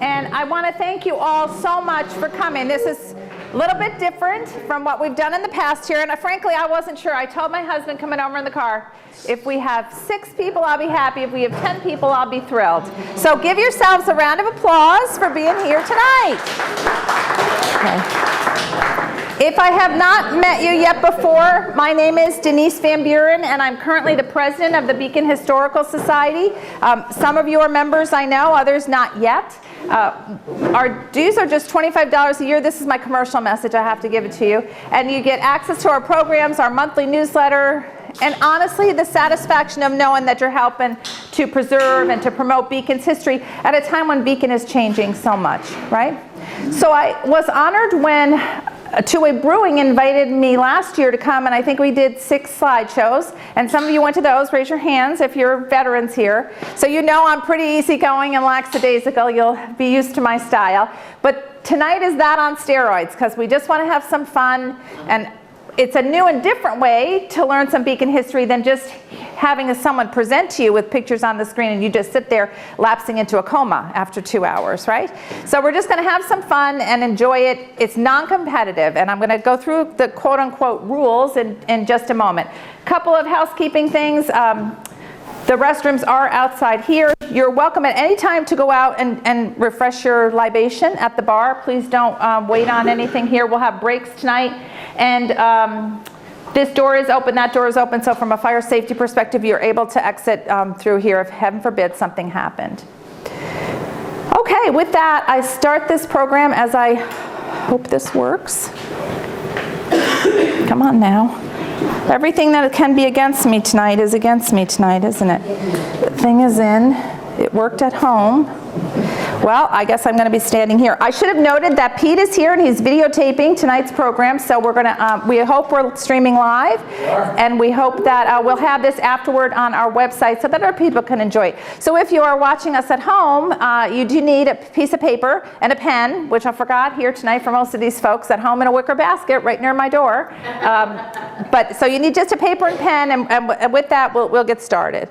And I want to thank you all so much for coming. This is a little bit different from what we've done in the past here. And frankly, I wasn't sure. I told my husband coming over in the car, if we have 6 people, I'll be happy. If we have 10 people, I'll be thrilled. So give yourselves a round of applause for being here tonight. Okay. If I have not met you yet before, my name is Denise Van Buren, and I'm currently the president of the Beacon Historical Society. Some of you are members, I know, others not yet. Our dues are just $25 a year. This is my commercial message. I have to give it to you. And you get access to our programs, our monthly newsletter, and honestly, the satisfaction of knowing that you're helping to preserve and to promote Beacon's history at a time when Beacon is changing so much, right? So I was honored when Two-Way Brewing invited me last year to come, and I think we did 6 slideshows, and some of you went to those. Raise your hands if you're veterans here. So you know I'm pretty easygoing and lackadaisical. You'll be used to my style. But tonight is that on steroids, because we just want to have some fun, and it's a new and different way to learn some Beacon history than just having someone present to you with pictures on the screen and you just sit there lapsing into a coma after 2 hours, right? So we're just going to have some fun and enjoy it. It's non-competitive, and I'm going to go through the quote-unquote rules in just a moment. Couple of housekeeping things. The restrooms are outside here. You're welcome at any time to go out and refresh your libation at the bar. Please don't wait on anything here. We'll have breaks tonight. And this door is open, that door is open, so from a fire safety perspective, you're able to exit through here if, heaven forbid, something happened. Okay, with that, I start this program as I hope this works. Come on now. Everything that can be against me tonight is against me tonight, isn't it? The thing is in. It worked at home. Well, I guess I'm going to be standing here. I should have noted that Pete is here and he's videotaping tonight's program, so we're going to, we hope we're streaming live, and we hope that we'll have this afterward on our website so that our people can enjoy it. So if you are watching us at home, you do need a piece of paper and a pen, which I forgot here tonight for most of these folks at home in a wicker basket right near my door. But so you need just a paper and pen, and with that, we'll get started.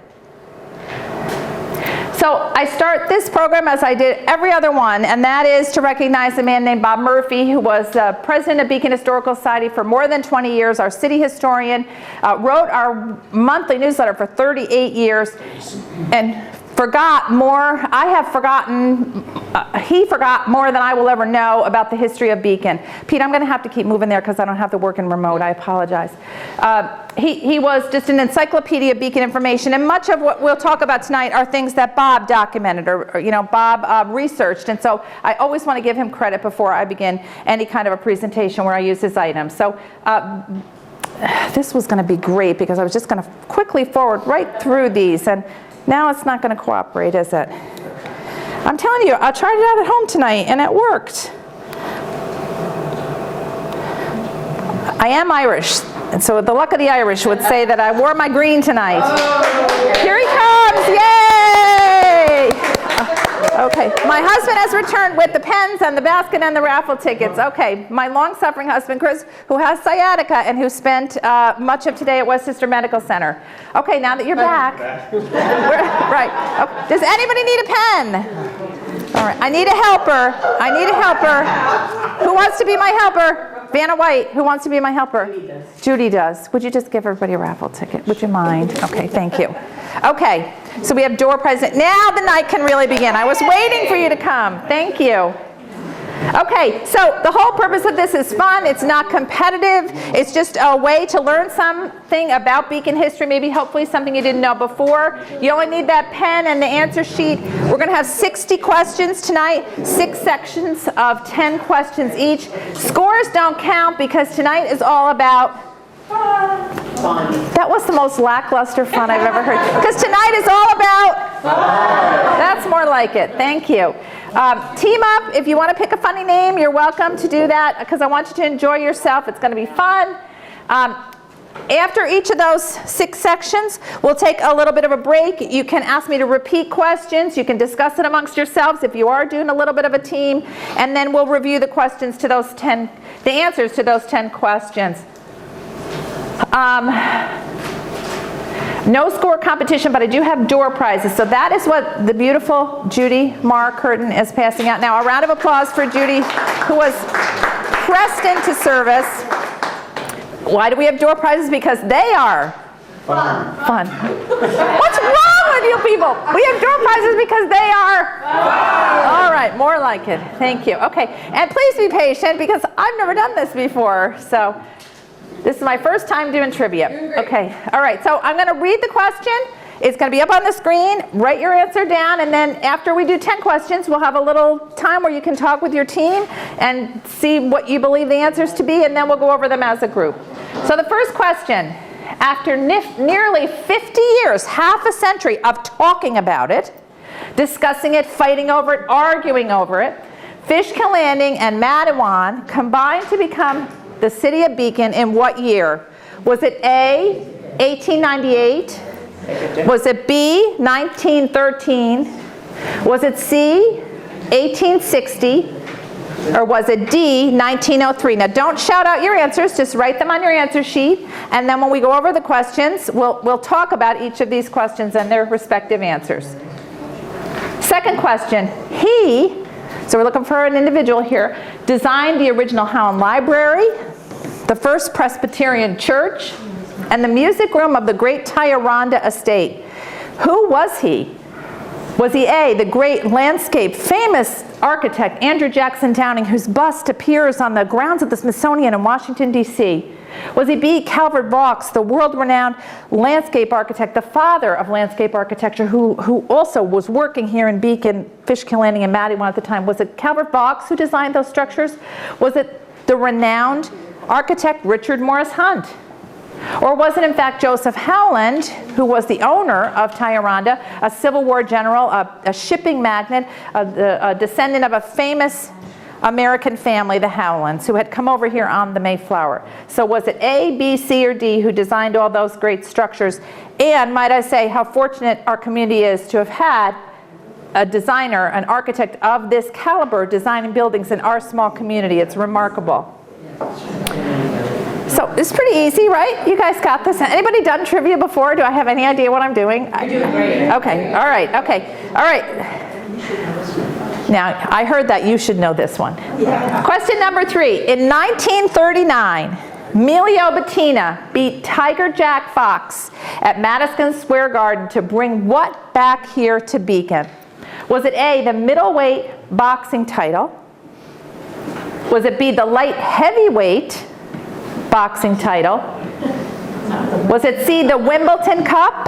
So I start this program as I did every other one, and that is to recognize a man named Bob Murphy, who was president of Beacon Historical Society for more than 20 years, our city historian, wrote our monthly newsletter for 38 years, and forgot more. I have forgotten, he forgot more than I will ever know about the history of Beacon. Pete, I'm going to have to keep moving there because I don't have to work in remote. I apologize. He was just an encyclopedia of Beacon information, and much of what we'll talk about tonight are things that Bob documented or you know, Bob researched, and so I always want to give him credit before I begin any kind of a presentation where I use his items. So this was going to be great because I was just going to quickly forward right through these, and now it's not going to cooperate, is it? I'm telling you, I tried it out at home tonight, and it worked. I am Irish, and so the luck of the Irish would say that I wore my green tonight. Here he comes, yay! Okay, my husband has returned with the pens and the basket and the raffle tickets. Okay, my long-suffering husband, Chris, who has sciatica and who spent much of today at Westchester Medical Center. Okay, now that you're back. Right. Okay. Does anybody need a pen? All right, I need a helper. I need a helper. Who wants to be my helper? Vanna White, who wants to be my helper? Judy does. Judy does. Would you just give everybody a raffle ticket? Would you mind? Okay, thank you. Okay, so we have door president. Now the night can really begin. I was waiting for you to come. Thank you. Okay, so the whole purpose of this is fun. It's not competitive. It's just a way to learn something about Beacon history, maybe hopefully something you didn't know before. You only need that pen and the answer sheet. We're going to have 60 questions tonight, 6 sections of 10 questions each. Scores don't count because tonight is all about fun. That was the most lackluster fun I've ever heard. Because tonight is all about fun. That's more like it. Thank you. Team up. If you want to pick a funny name, you're welcome to do that because I want you to enjoy yourself. It's going to be fun. After each of those 6 sections, we'll take a little bit of a break. You can ask me to repeat questions. You can discuss it amongst yourselves if you are doing a little bit of a team. And then we'll review the questions to those 10, the answers to those 10 questions. No score competition, but I do have door prizes. So that is what the beautiful Judy Marr Curtin is passing out now. A round of applause for Judy, who was pressed into service. Why do we have door prizes? Because they are fun. What's wrong with you people? We have door prizes because they are fun. All right, more like it. Thank you. Okay, and please be patient because I've never done this before. So this is my first time doing trivia. Okay, all right, so I'm going to read the question. It's going to be up on the screen. Write your answer down, and then after we do 10 questions, we'll have a little time where you can talk with your team and see what you believe the answers to be, and then we'll go over them as a group. So the first question, after nearly 50 years, half a century of talking about it, discussing it, fighting over it, arguing over it, Fishkill Landing and Matawan combined to become the city of Beacon in what year? Was it A, 1898? Was it B, 1913? Was it C, 1860? Or was it D, 1903? Now don't shout out your answers, just write them on your answer sheet, and then when we go over the questions, we'll talk about each of these questions and their respective answers. Second question, so we're looking for an individual here, designed the original Howland Library, the first Presbyterian church, and the music room of the great Tyranda estate. Who was he? Was he A, the great landscape famous architect Andrew Jackson Downing, whose bust appears on the grounds of the Smithsonian in Washington, D.C.? Was he B, Calvert Vaux, the world-renowned landscape architect, the father of landscape architecture, who also was working here in Beacon, Fishkill Landing, and Matawan at the time? Was it Calvert Vaux who designed those structures? Was it the renowned architect Richard Morris Hunt? Or was it in fact Joseph Howland, who was the owner of Tyranda, a Civil War general, a shipping magnate, a descendant of a famous American family, the Howlands, who had come over here on the Mayflower? So was it A, B, C, or D who designed all those great structures? And might I say how fortunate our community is to have had a designer, an architect of this caliber designing buildings in our small community. It's remarkable. So it's pretty easy, right? You guys got this. Anybody done trivia before? Do I have any idea what I'm doing? You're doing great. Okay, all right, okay, all right. Now, I heard that you should know this one. Yeah. Question number 3. In 1939, Emilio Bettina beat Tiger Jack Fox at Madison Square Garden to bring what back here to Beacon? Was it A, the middleweight boxing title? Was it B, the light heavyweight boxing title? Was it C, the Wimbledon Cup?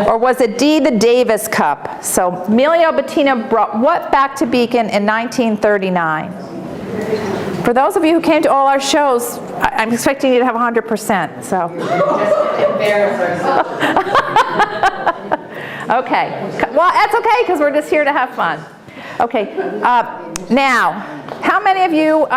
Or was it D, the Davis Cup? So Emilio Bettina brought what back to Beacon in 1939? For those of you who came to all our shows, I'm expecting you to have 100%. So. Just embarrass ourselves. Okay. Well, that's okay because we're just here to have fun. Okay. Now, how many of you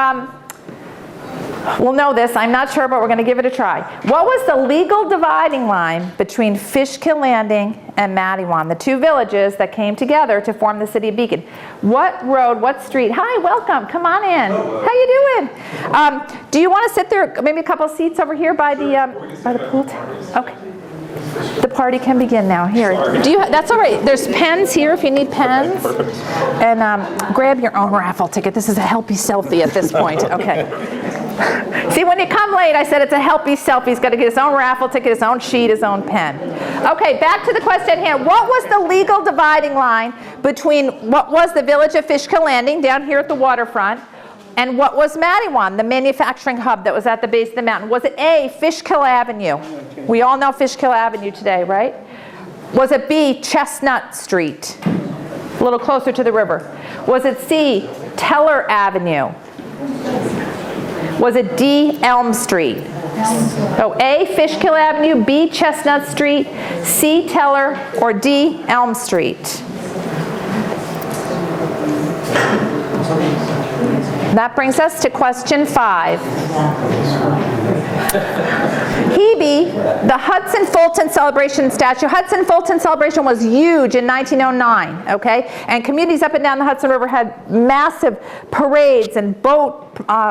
will know this? I'm not sure, but we're going to give it a try. What was the legal dividing line between Fishkill Landing and Matawan, the two villages that came together to form the city of Beacon? What road, what street? Hi, welcome. Come on in. How you doing? Do you want to sit there, maybe a couple seats over here by the pool? Okay. The party can begin now. Here, that's all right. There's pens here if you need pens. And grab your own raffle ticket. This is a helpy selfie at this point. Okay. See, when you come late, I said it's a helpy selfie. He's got to get his own raffle ticket, his own sheet, his own pen. Okay, back to the question at hand. What was the legal dividing line between what was the village of Fishkill Landing down here at the waterfront and what was Matawan, the manufacturing hub that was at the base of the mountain? Was it A, Fishkill Avenue? We all know Fishkill Avenue today, right? Was it B, Chestnut Street, a little closer to the river? Was it C, Teller Avenue? Was it D, Elm Street? Oh, A, Fishkill Avenue, B, Chestnut Street, C, Teller, or D, Elm Street? That brings us to question 5. Hebe, the Hudson Fulton Celebration statue. Hudson Fulton Celebration was huge in 1909, okay? And communities up and down the Hudson River had massive parades and boat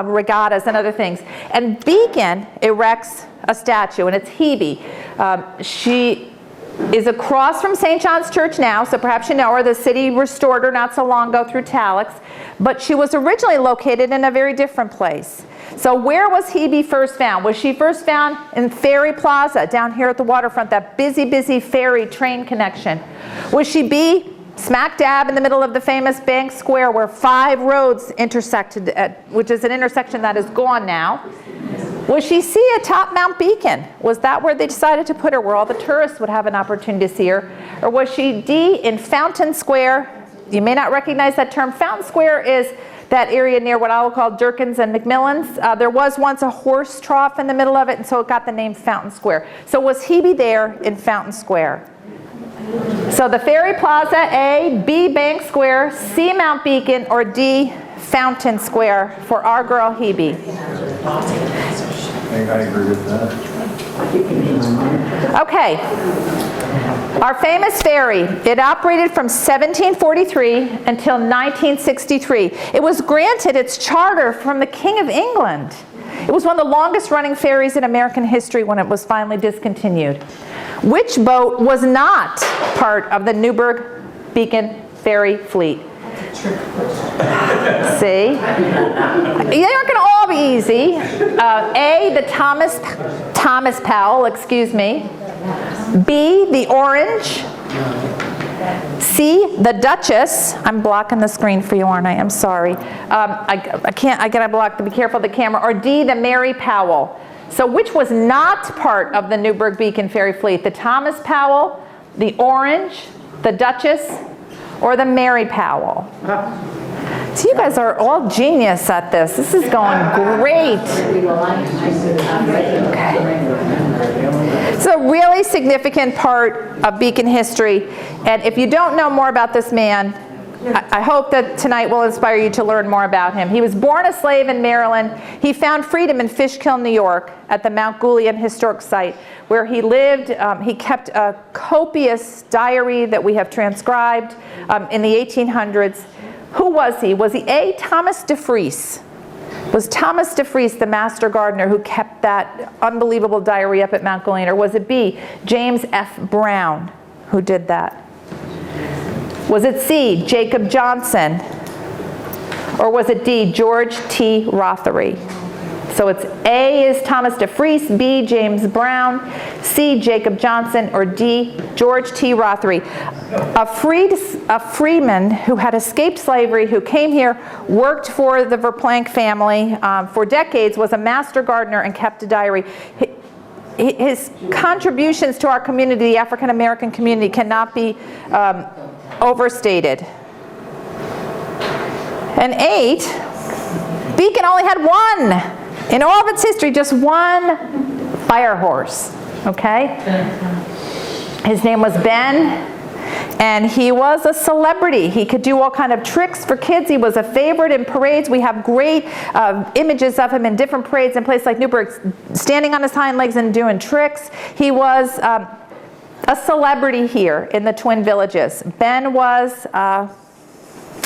regattas and other things. And Beacon erects a statue, and it's Hebe. She is across from St. John's Church now, so perhaps you know her. The city restored her not so long ago through Talix, but she was originally located in a very different place. So where was Hebe first found? Was she first found in Ferry Plaza down here at the waterfront, that busy ferry train connection? Was she B, smack dab in the middle of the famous Bank Square where 5 roads intersected, which is an intersection that is gone now? Was she C, atop Mount Beacon? Was that where they decided to put her, where all the tourists would have an opportunity to see her? Or was she D, in Fountain Square? You may not recognize that term. Fountain Square is that area near what I will call Durkins and McMillan's. There was once a horse trough in the middle of it, and so it got the name Fountain Square. So was Hebe there in Fountain Square? So the Ferry Plaza, A, B, Bank Square, C, Mount Beacon, or D, Fountain Square for our girl Hebe. I agree with that. Okay. Our famous ferry, it operated from 1743 until 1963. It was granted its charter from the King of England. It was one of the longest running ferries in American history when it was finally discontinued. Which boat was not part of the Newburgh Beacon ferry fleet? See? They aren't going to all be easy. A, the Thomas Powell, excuse me. B, the Orange. C, the Duchess. I'm blocking the screen for you, aren't I? I'm sorry. I gotta block, to be careful of the camera. Or D, the Mary Powell. So which was not part of the Newburgh Beacon ferry fleet? The Thomas Powell, the Orange, the Duchess, or the Mary Powell? So you guys are all genius at this. This is going great. Okay. It's a really significant part of Beacon history. And if you don't know more about this man, I hope that tonight will inspire you to learn more about him. He was born a slave in Maryland. He found freedom in Fishkill, New York, at the Mount Goulian Historic Site, where he lived. He kept a copious diary that we have transcribed in the 1800s. Who was he? Was he A, Thomas de Vries? Was Thomas de Vries the master gardener who kept that unbelievable diary up at Mount Goulian? Or was it B, James F. Brown, who did that? Was it C, Jacob Johnson? Or was it D, George T. Rothery? So it's A is Thomas de Vries, B, James Brown, C, Jacob Johnson, or D, George T. Rothery. A freedman who had escaped slavery, who came here, worked for the Verplanck family for decades, was a master gardener and kept a diary. His contributions to our community, the African American community, cannot be overstated. And 8, Beacon only had one. In all of its history, just one fire horse, okay? His name was Ben, and he was a celebrity. He could do all kind of tricks for kids. He was a favorite in parades. We have great images of him in different parades in places like Newburgh, standing on his hind legs and doing tricks. He was a celebrity here in the Twin Villages. Ben was...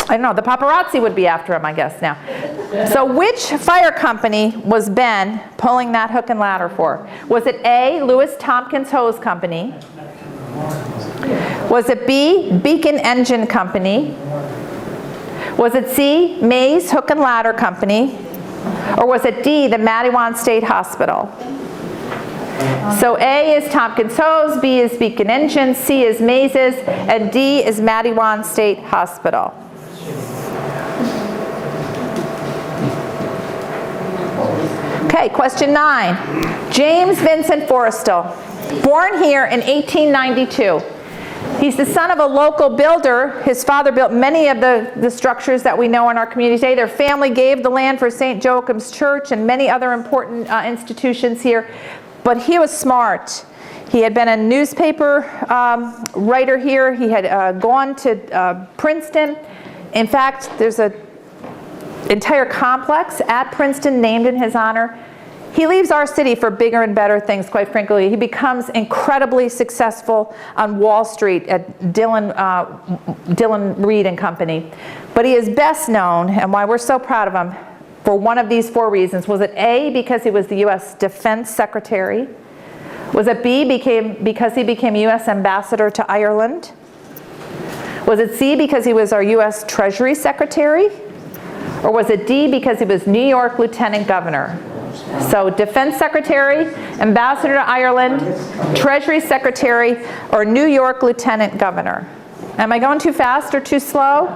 I don't know, the paparazzi would be after him, I guess, now. So which fire company was Ben pulling that hook and ladder for? Was it A, Lewis Tompkins Hose Company? Was it B, Beacon Engine Company? Was it C, Mays Hook and Ladder Company? Or was it D, the Mattawan State Hospital? So A is Tompkins Hose, B is Beacon Engine, C is Mays's, and D is Mattawan State Hospital. Okay, question 9. James Vincent Forrestal, born here in 1892. He's the son of a local builder. His father built many of the structures that we know in our community today. Their family gave the land for St. Joachim's Church and many other important institutions here. But he was smart. He had been a newspaper writer here. He had gone to Princeton. In fact, there's a entire complex at Princeton named in his honor. He leaves our city for bigger and better things, quite frankly. He becomes incredibly successful on Wall Street at Dillon Reed and Company. But he is best known, and why we're so proud of him, for one of these 4 reasons. Was it A, because he was the U.S. Defense Secretary? Was it B, because he became U.S. Ambassador to Ireland? Was it C, because he was our U.S. Treasury Secretary? Or was it D, because he was New York Lieutenant Governor? So Defense Secretary, Ambassador to Ireland, Treasury Secretary, or New York Lieutenant Governor. Am I going too fast or too slow?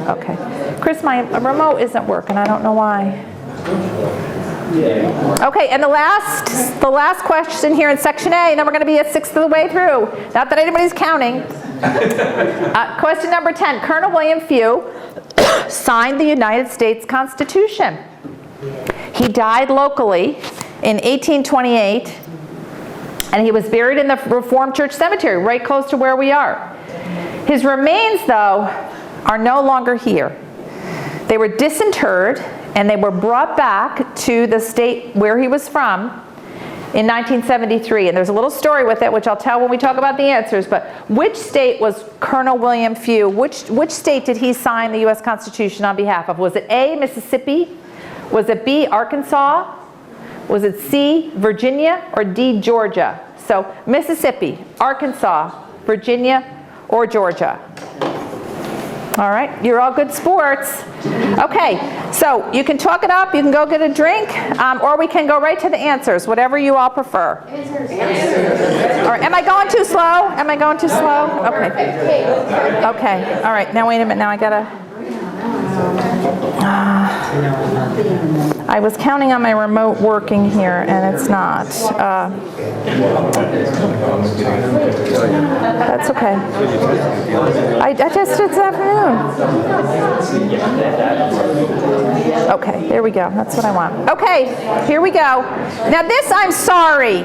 Okay. Chris, my remote isn't working. I don't know why. Okay, and the last question here in section A, and then we're going to be a sixth of the way through. Not that anybody's counting. Question number 10. Colonel William Few signed the United States Constitution. He died locally in 1828, and he was buried in the Reformed Church Cemetery, right close to where we are. His remains, though, are no longer here. They were disinterred, and they were brought back to the state where he was from in 1973. And there's a little story with it, which I'll tell when we talk about the answers. But which state was Colonel William Few? Which state did he sign the U.S. Constitution on behalf of? Was it A, Mississippi? Was it B, Arkansas? Was it C, Virginia? Or D, Georgia? So Mississippi, Arkansas, Virginia, or Georgia? All right, you're all good sports. Okay, so you can talk it up, you can go get a drink, or we can go right to the answers, whatever you all prefer. Answers. All right, am I going too slow? Am I going too slow? Okay. Okay, all right, now wait a minute, now I gotta... I was counting on my remote working here, and it's not. That's okay. I tested this afternoon. Okay, there we go. That's what I want. Okay, here we go. Now this, I'm sorry.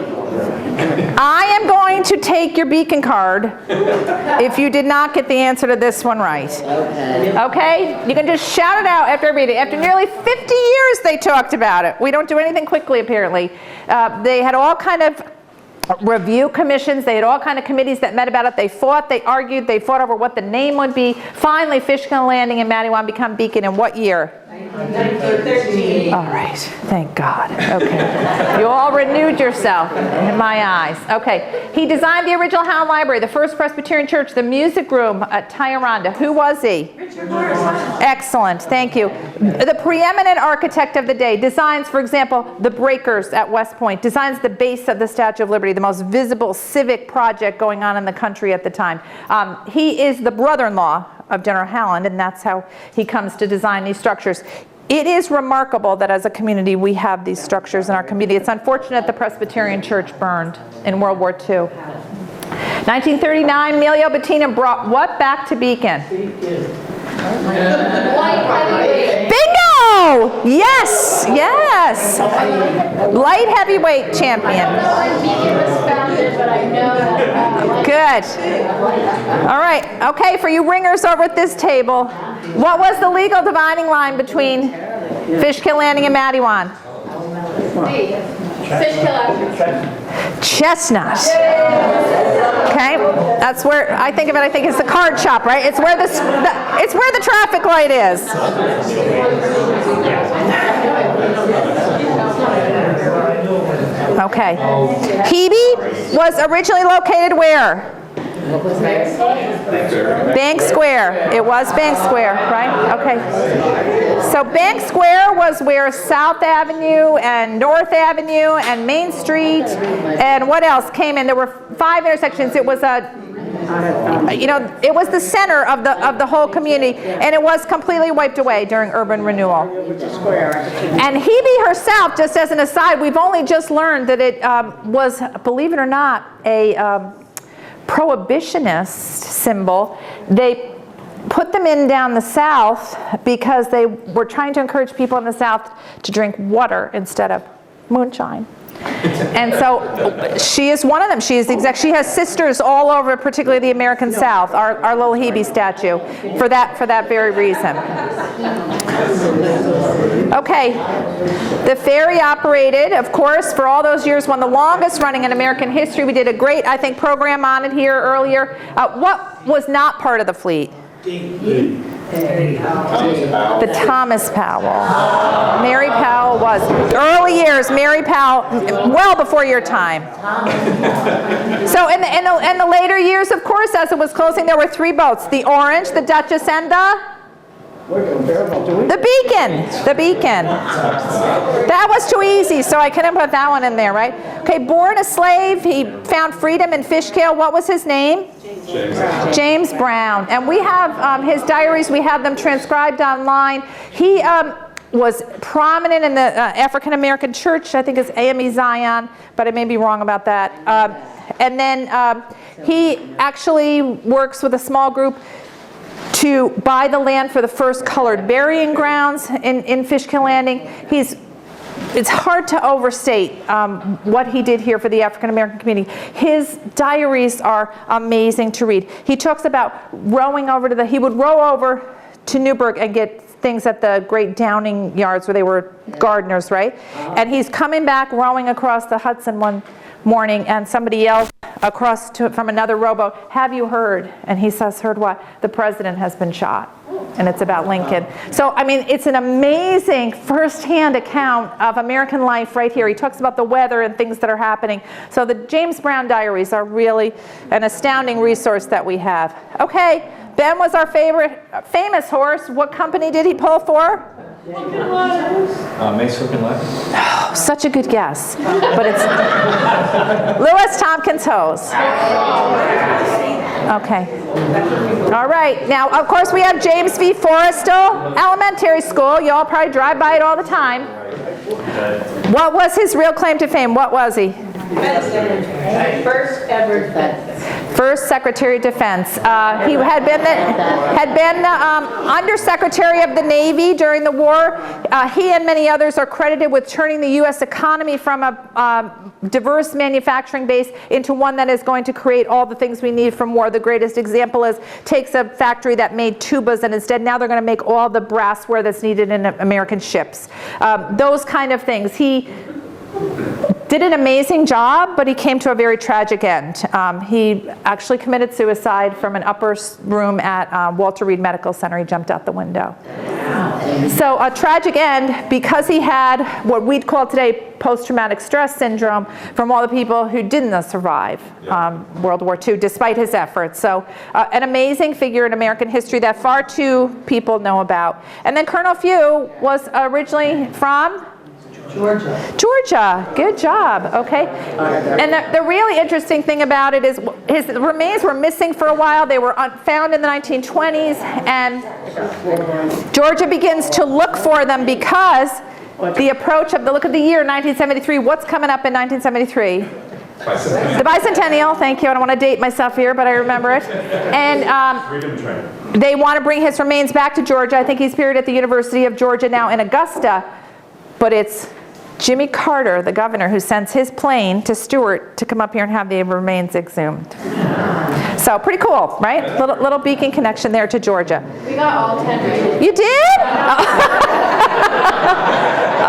I am going to take your beacon card if you did not get the answer to this one right. Okay? You can just shout it out after I read it. After nearly 50 years they talked about it. We don't do anything quickly, apparently. They had all kind of review commissions. They had all kind of committees that met about it. They fought, they argued, they fought over what the name would be. Finally, Fishkill Landing and Mattawan become Beacon in what year? 1913. All right, thank God. Okay. You all renewed yourself in my eyes. Okay. He designed the original Howland Library, the First Presbyterian Church, the music room at Tioronda. Who was he? Richard Morris. Excellent, thank you. The preeminent architect of the day designs, for example, the breakers at West Point, designs the base of the Statue of Liberty, the most visible civic project going on in the country at the time. He is the brother-in-law of General Howland, and that's how he comes to design these structures. It is remarkable that as a community we have these structures in our community. It's unfortunate the Presbyterian Church burned in World War II. 1939, Emilio Bettina brought what back to Beacon? Bingo! Yes, yes. Light heavyweight champion. Good. All right. Okay, for you ringers over at this table, what was the legal dividing line between Fishkill Landing and Mattawan? Chestnut. Okay, that's where I think of it. I think it's the card shop, right? It's where it's where the traffic light is. Okay. Hebe was originally located where? Bank Square. It was Bank Square, right? Okay. So Bank Square was where South Avenue and North Avenue and Main Street and what else came in? There were 5 intersections. It was it was the center of the whole community, and it was completely wiped away during urban renewal. And Hebe herself, just as an aside, we've only just learned that it was, believe it or not, a prohibitionist symbol. They put them in down the South because they were trying to encourage people in the South to drink water instead of moonshine. And so she is one of them. She has sisters all over, particularly the American South, our little Hebe statue, for that very reason. Okay, the ferry operated, of course, for all those years, one of the longest running in American history. We did a great, I think, program on it here earlier. What was not part of the fleet? The Thomas Powell. Mary Powell was. Early years, Mary Powell, well before your time. So in the later years, of course, as it was closing, there were 3 boats. The Orange, the Duchess, and the Beacon. The Beacon. That was too easy, so I couldn't put that one in there, right? Okay, born a slave, he found freedom in Fishkill. What was his name? James Brown. And we have his diaries, we have them transcribed online. He was prominent in the African American church, I think it's AME Zion, but I may be wrong about that. And then he actually works with a small group to buy the land for the first colored burying grounds in Fishkill Landing. It's hard to overstate what he did here for the African American community. His diaries are amazing to read. He talks about rowing over he would row over to Newburgh and get things at the great downing yards where they were gardeners, right? And he's coming back rowing across the Hudson one morning, and somebody yells from another rowboat, "Have you heard?" And he says, "Heard what?" "The president has been shot." And it's about Lincoln. So, I mean, it's an amazing first-hand account of American life right here. He talks about the weather and things that are happening. So the James Brown diaries are really an astounding resource that we have. Okay, Ben was our famous horse. What company did he pull for? Mace Hook and Ladder. Oh, such a good guess. But it's Lewis Tompkins Hose. Okay. All right. Now, of course, we have James V. Forrestal Elementary School. You all probably drive by it all the time. What was his real claim to fame? What was he? First ever defense. First Secretary of Defense. He had been the Undersecretary of the Navy during the war. He and many others are credited with turning the U.S. economy from a diverse manufacturing base into one that is going to create all the things we need from war. The greatest example is takes a factory that made tubas and instead now they're going to make all the brassware that's needed in American ships. Those kind of things. He did an amazing job, but he came to a very tragic end. He actually committed suicide from an upper room at Walter Reed Medical Center. He jumped out the window. So a tragic end because he had what we'd call today post-traumatic stress syndrome from all the people who didn't survive World War II, despite his efforts. So an amazing figure in American history that far too people know about. And then Colonel Few was originally from? Georgia. Good job. Okay. And the really interesting thing about it is his remains were missing for a while. They were found in the 1920s, and Georgia begins to look for them because the approach of look at the year 1973. What's coming up in 1973? The bicentennial. Thank you. I don't want to date myself here, but I remember it. And they want to bring his remains back to Georgia. I think he's buried at the University of Georgia now in Augusta, but it's Jimmy Carter, the governor, who sends his plane to Stewart to come up here and have the remains exhumed. So pretty cool, right? Little Beacon connection there to Georgia. We got all 10 right. You did?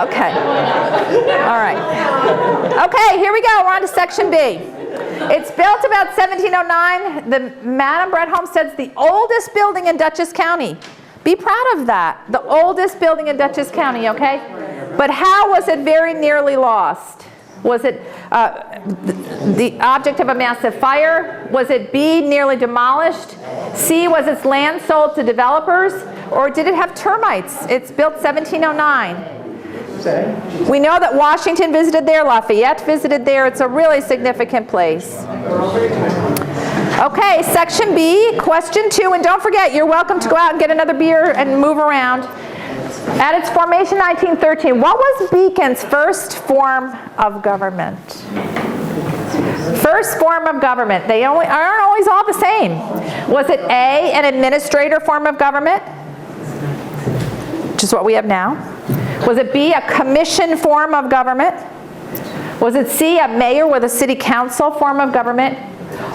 Okay. All right. Okay, here we go. We're on to section B. It's built about 1709. The Madam Brett Homestead's the oldest building in Dutchess County. Be proud of that. The oldest building in Dutchess County, okay? But how was it very nearly lost? Was it the object of a massive fire? Was it B, nearly demolished? C, was its land sold to developers? Or did it have termites? It's built 1709. We know that Washington visited there, Lafayette visited there. It's a really significant place. Okay, section B, question 2, and don't forget, you're welcome to go out and get another beer and move around. At its formation, 1913, what was Beacon's first form of government? First form of government. They aren't always all the same. Was it A, an administrator form of government, which is what we have now? Was it B, a commission form of government? Was it C, a mayor with a city council form of government?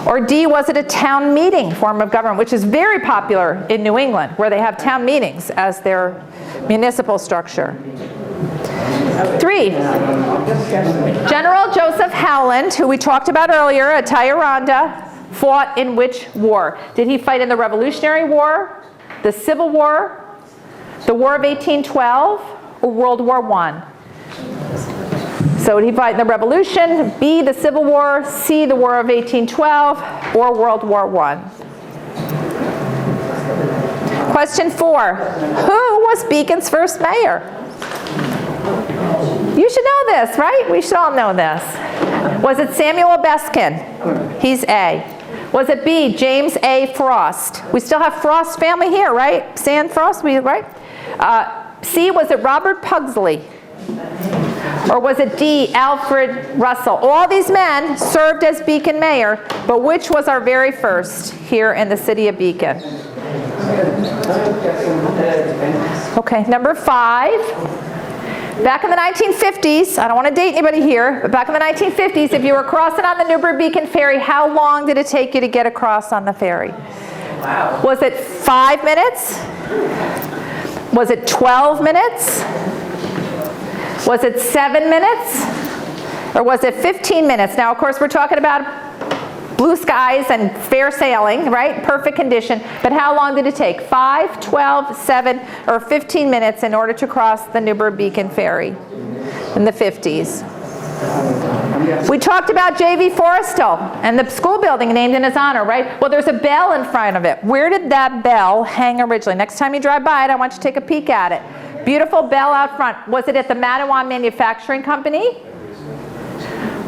Or D, was it a town meeting form of government, which is very popular in New England, where they have town meetings as their municipal structure? 3, General Joseph Howland, who we talked about earlier at Tyranda, fought in which war? Did he fight in the Revolutionary War, the Civil War, the War of 1812, or World War I? So did he fight in the Revolution, B, the Civil War, C, the War of 1812, or World War I? Question 4, who was Beacon's first mayor? You should know this, right? We should all know this. Was it Samuel Beskin? He's A. Was it B, James A. Frost? We still have Frost family here, right? Sand Frost, right? C, was it Robert Pugsley? Or was it D, Alfred Russell? All these men served as Beacon mayor, but which was our very first here in the city of Beacon? Okay, number 5. Back in the 1950s, I don't want to date anybody here, but back in the 1950s, if you were crossing on the Newburgh-Beacon ferry, how long did it take you to get across on the ferry? Wow. Was it 5 minutes? Was it 12 minutes? Was it 7 minutes? Or was it 15 minutes? Now, of course, we're talking about blue skies and fair sailing, right? Perfect condition. But how long did it take? 5, 12, 7, or 15 minutes in order to cross the Newburgh-Beacon ferry in the 50s? We talked about J.V. Forrestal and the school building named in his honor, right? Well, there's a bell in front of it. Where did that bell hang originally? Next time you drive by it, I want you to take a peek at it. Beautiful bell out front. Was it at the Matawan Manufacturing Company?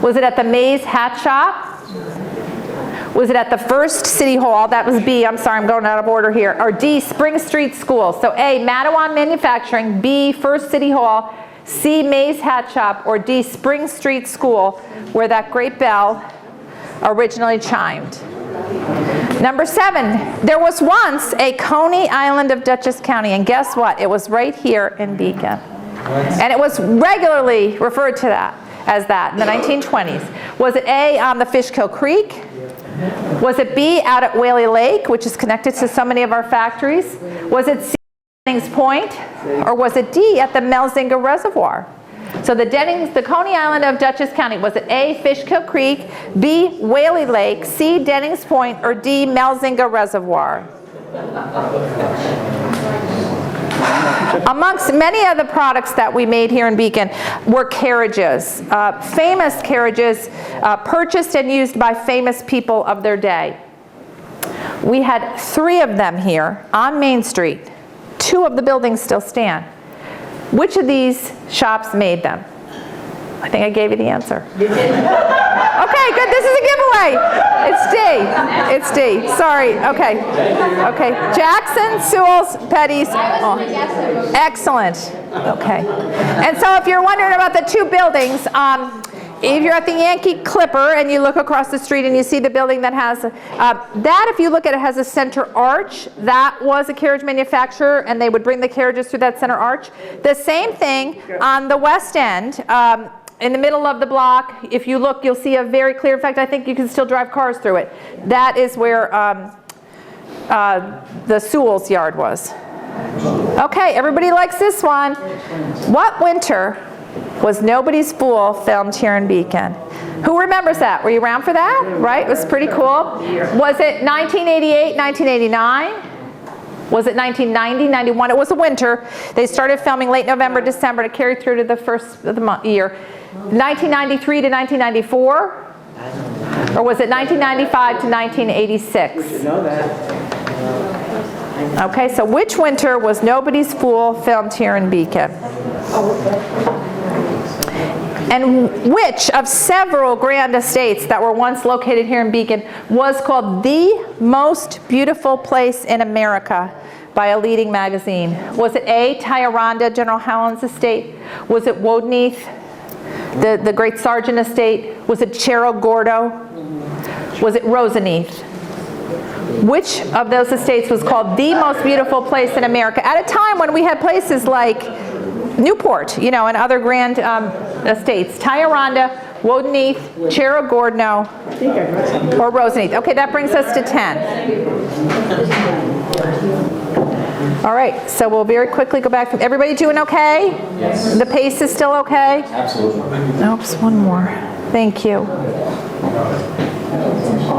Was it at the Mays Hat Shop? Was it at the First City Hall? That was B. I'm sorry, I'm going out of order here. Or D, Spring Street School. So A, Matawan Manufacturing, B, First City Hall, C, Mays Hat Shop, or D, Spring Street School, where that great bell originally chimed. Number 7, there was once a Coney Island of Dutchess County, and guess what? It was right here in Beacon. And it was regularly referred to that as that in the 1920s. Was it A, on the Fishkill Creek? Was it B, out at Whaley Lake, which is connected to so many of our factories? Was it C, Dennings Point? Or was it D, at the Melzinga Reservoir? So the Coney Island of Dutchess County, was it A, Fishkill Creek, B, Whaley Lake, C, Dennings Point, or D, Melzinga Reservoir? Amongst many of the products that we made here in Beacon were carriages, famous carriages purchased and used by famous people of their day. We had 3 of them here on Main Street. 2 of the buildings still stand. Which of these shops made them? I think I gave you the answer. Okay, good. This is a giveaway. It's D. It's D. Sorry. Okay. Okay. Jackson, Sewell's, Petty's. Oh. Excellent. Okay. And so if you're wondering about the 2 buildings, if you're at the Yankee Clipper and you look across the street and you see the building that has, that if you look at it has a center arch, that was a carriage manufacturer and they would bring the carriages through that center arch. The same thing on the west end, in the middle of the block, if you look, you'll see a very clear, in fact, I think you can still drive cars through it. That is where the Sewell's yard was. Okay, everybody likes this one. What winter was Nobody's Fool filmed here in Beacon? Who remembers that? Were you around for that? Right? It was pretty cool. Was it 1988, 1989? Was it 1990, 91? It was a winter. They started filming late November, December to carry through to the first of the year. 1993 to 1994? Or was it 1995 to 1986? Okay, so which winter was Nobody's Fool filmed here in Beacon? And which of several grand estates that were once located here in Beacon was called the most beautiful place in America by a leading magazine? Was it A, Tyranda, General Howland's estate? Was it Wodeneath, the great Sargent estate? Was it Cerro Gordo? Was it Roseneath? Which of those estates was called the most beautiful place in America at a time when we had places like Newport, and other grand estates. Tioronda, Wodenheath, Cerro-Gordo, or Roseneath. Okay, that brings us to 10. All right, so we'll very quickly go back. Everybody doing okay? Yes. The pace is still okay? Absolutely. Oops, one more. Thank you.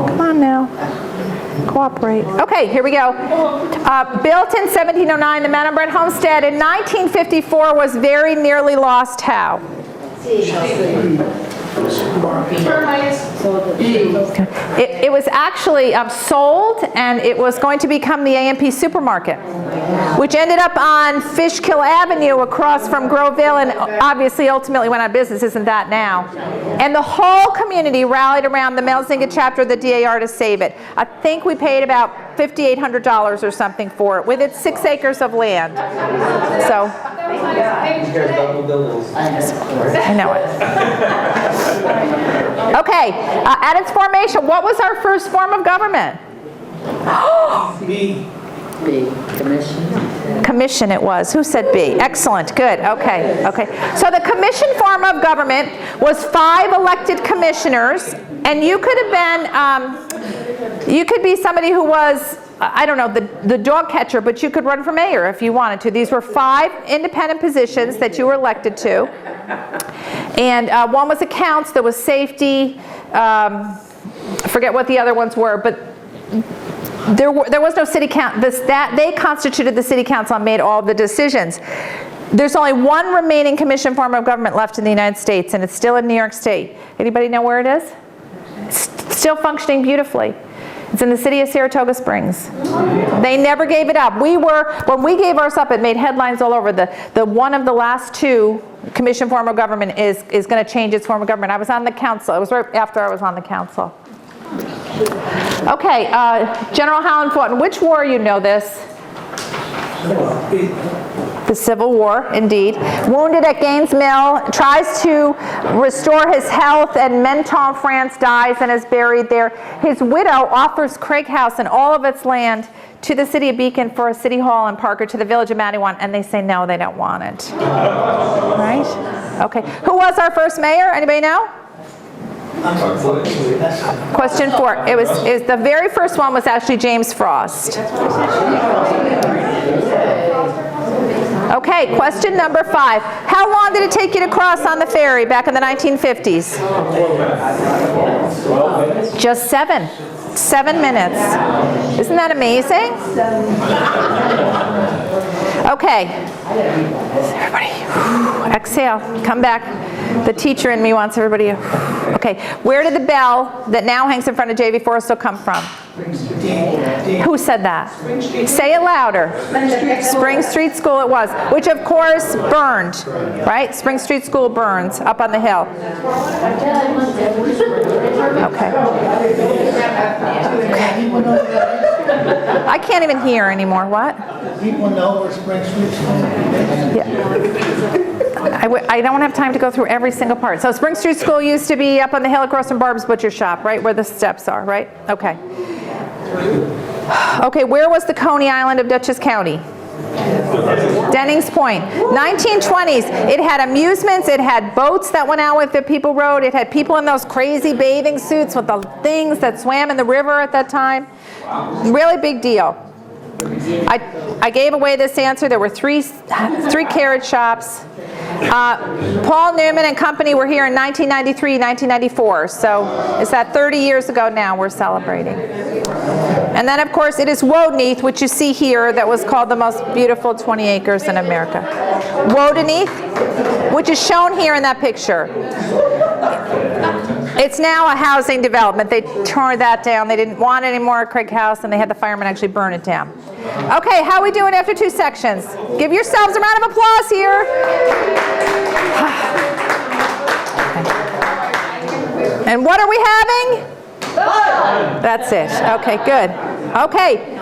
Come on now. Cooperate. Okay, here we go. Built in 1709, the Manor Bread Homestead in 1954 was very nearly lost. How? It was actually sold, and it was going to become the A&P supermarket, which ended up on Fishkill Avenue across from Groveville, and obviously ultimately went out of business. Isn't that now? And the whole community rallied around the Melzinga chapter of the DAR to save it. I think we paid about $5,800 or something for it, with its 6 acres of land. So, I know it. Okay, at its formation, what was our first form of government? B. Commission. Commission it was. Who said B? Excellent, good, okay. So the commission form of government was 5 elected commissioners, and you could have been, you could be somebody who was, I don't know, the dog catcher, but you could run for mayor if you wanted to. These were 5 independent positions that you were elected to. And one was accounts, there was safety, I forget what the other ones were, but there was no city council. They constituted the city council and made all the decisions. There's only one remaining commission form of government left in the United States, and it's still in New York State. Anybody know where it is? It's still functioning beautifully. It's in the city of Saratoga Springs. They never gave it up. When we gave ours up, it made headlines all over. The one of the last 2 commission form of government is going to change its form of government. I was on the council. It was right after I was on the council. Okay, General Howland fought in which war? You know this. The Civil War, indeed. Wounded at Gaines Mill, tries to restore his health, and Menton, France, dies and is buried there. His widow offers Craig House and all of its land to the city of Beacon for a city hall in Parker, to the village of Mattawan, and they say no, they don't want it. Right? Okay. Who was our first mayor? Anybody know? Question 4. It was the very first one was actually James Frost. Okay, question number 5. How long did it take you to cross on the ferry back in the 1950s? Just 7 minutes. Isn't that amazing? Okay. Everybody, exhale, come back. The teacher in me wants everybody to, okay. Where did the bell that now hangs in front of JV Forrestal come from? Who said that? Say it louder. Spring Street School it was, which of course burned, right? Spring Street School burns up on the hill. Okay. I can't even hear anymore. What? People know where Spring Street is. Yeah. I don't have time to go through every single part. So Spring Street School used to be up on the hill across from Barb's Butcher Shop, right? Where the steps are, right? Okay. Okay, where was the Coney Island of Dutchess County? Dennings Point. 1920s. It had amusements. It had boats that went out with the people rode. It had people in those crazy bathing suits with the things that swam in the river at that time. Really big deal. I gave away this answer. There were three carriage shops. Paul Newman and Company were here in 1993, 1994. So is that 30 years ago now we're celebrating. And then, of course, it is Wodenheath, which you see here, that was called the most beautiful 20 acres in America. Wodenheath, which is shown here in that picture. It's now a housing development. They tore that down. They didn't want any more at Craig House, and they had the firemen actually burn it down. Okay, how are we doing after 2 sections? Give yourselves a round of applause here. And what are we having? That's it. Okay, good. Okay,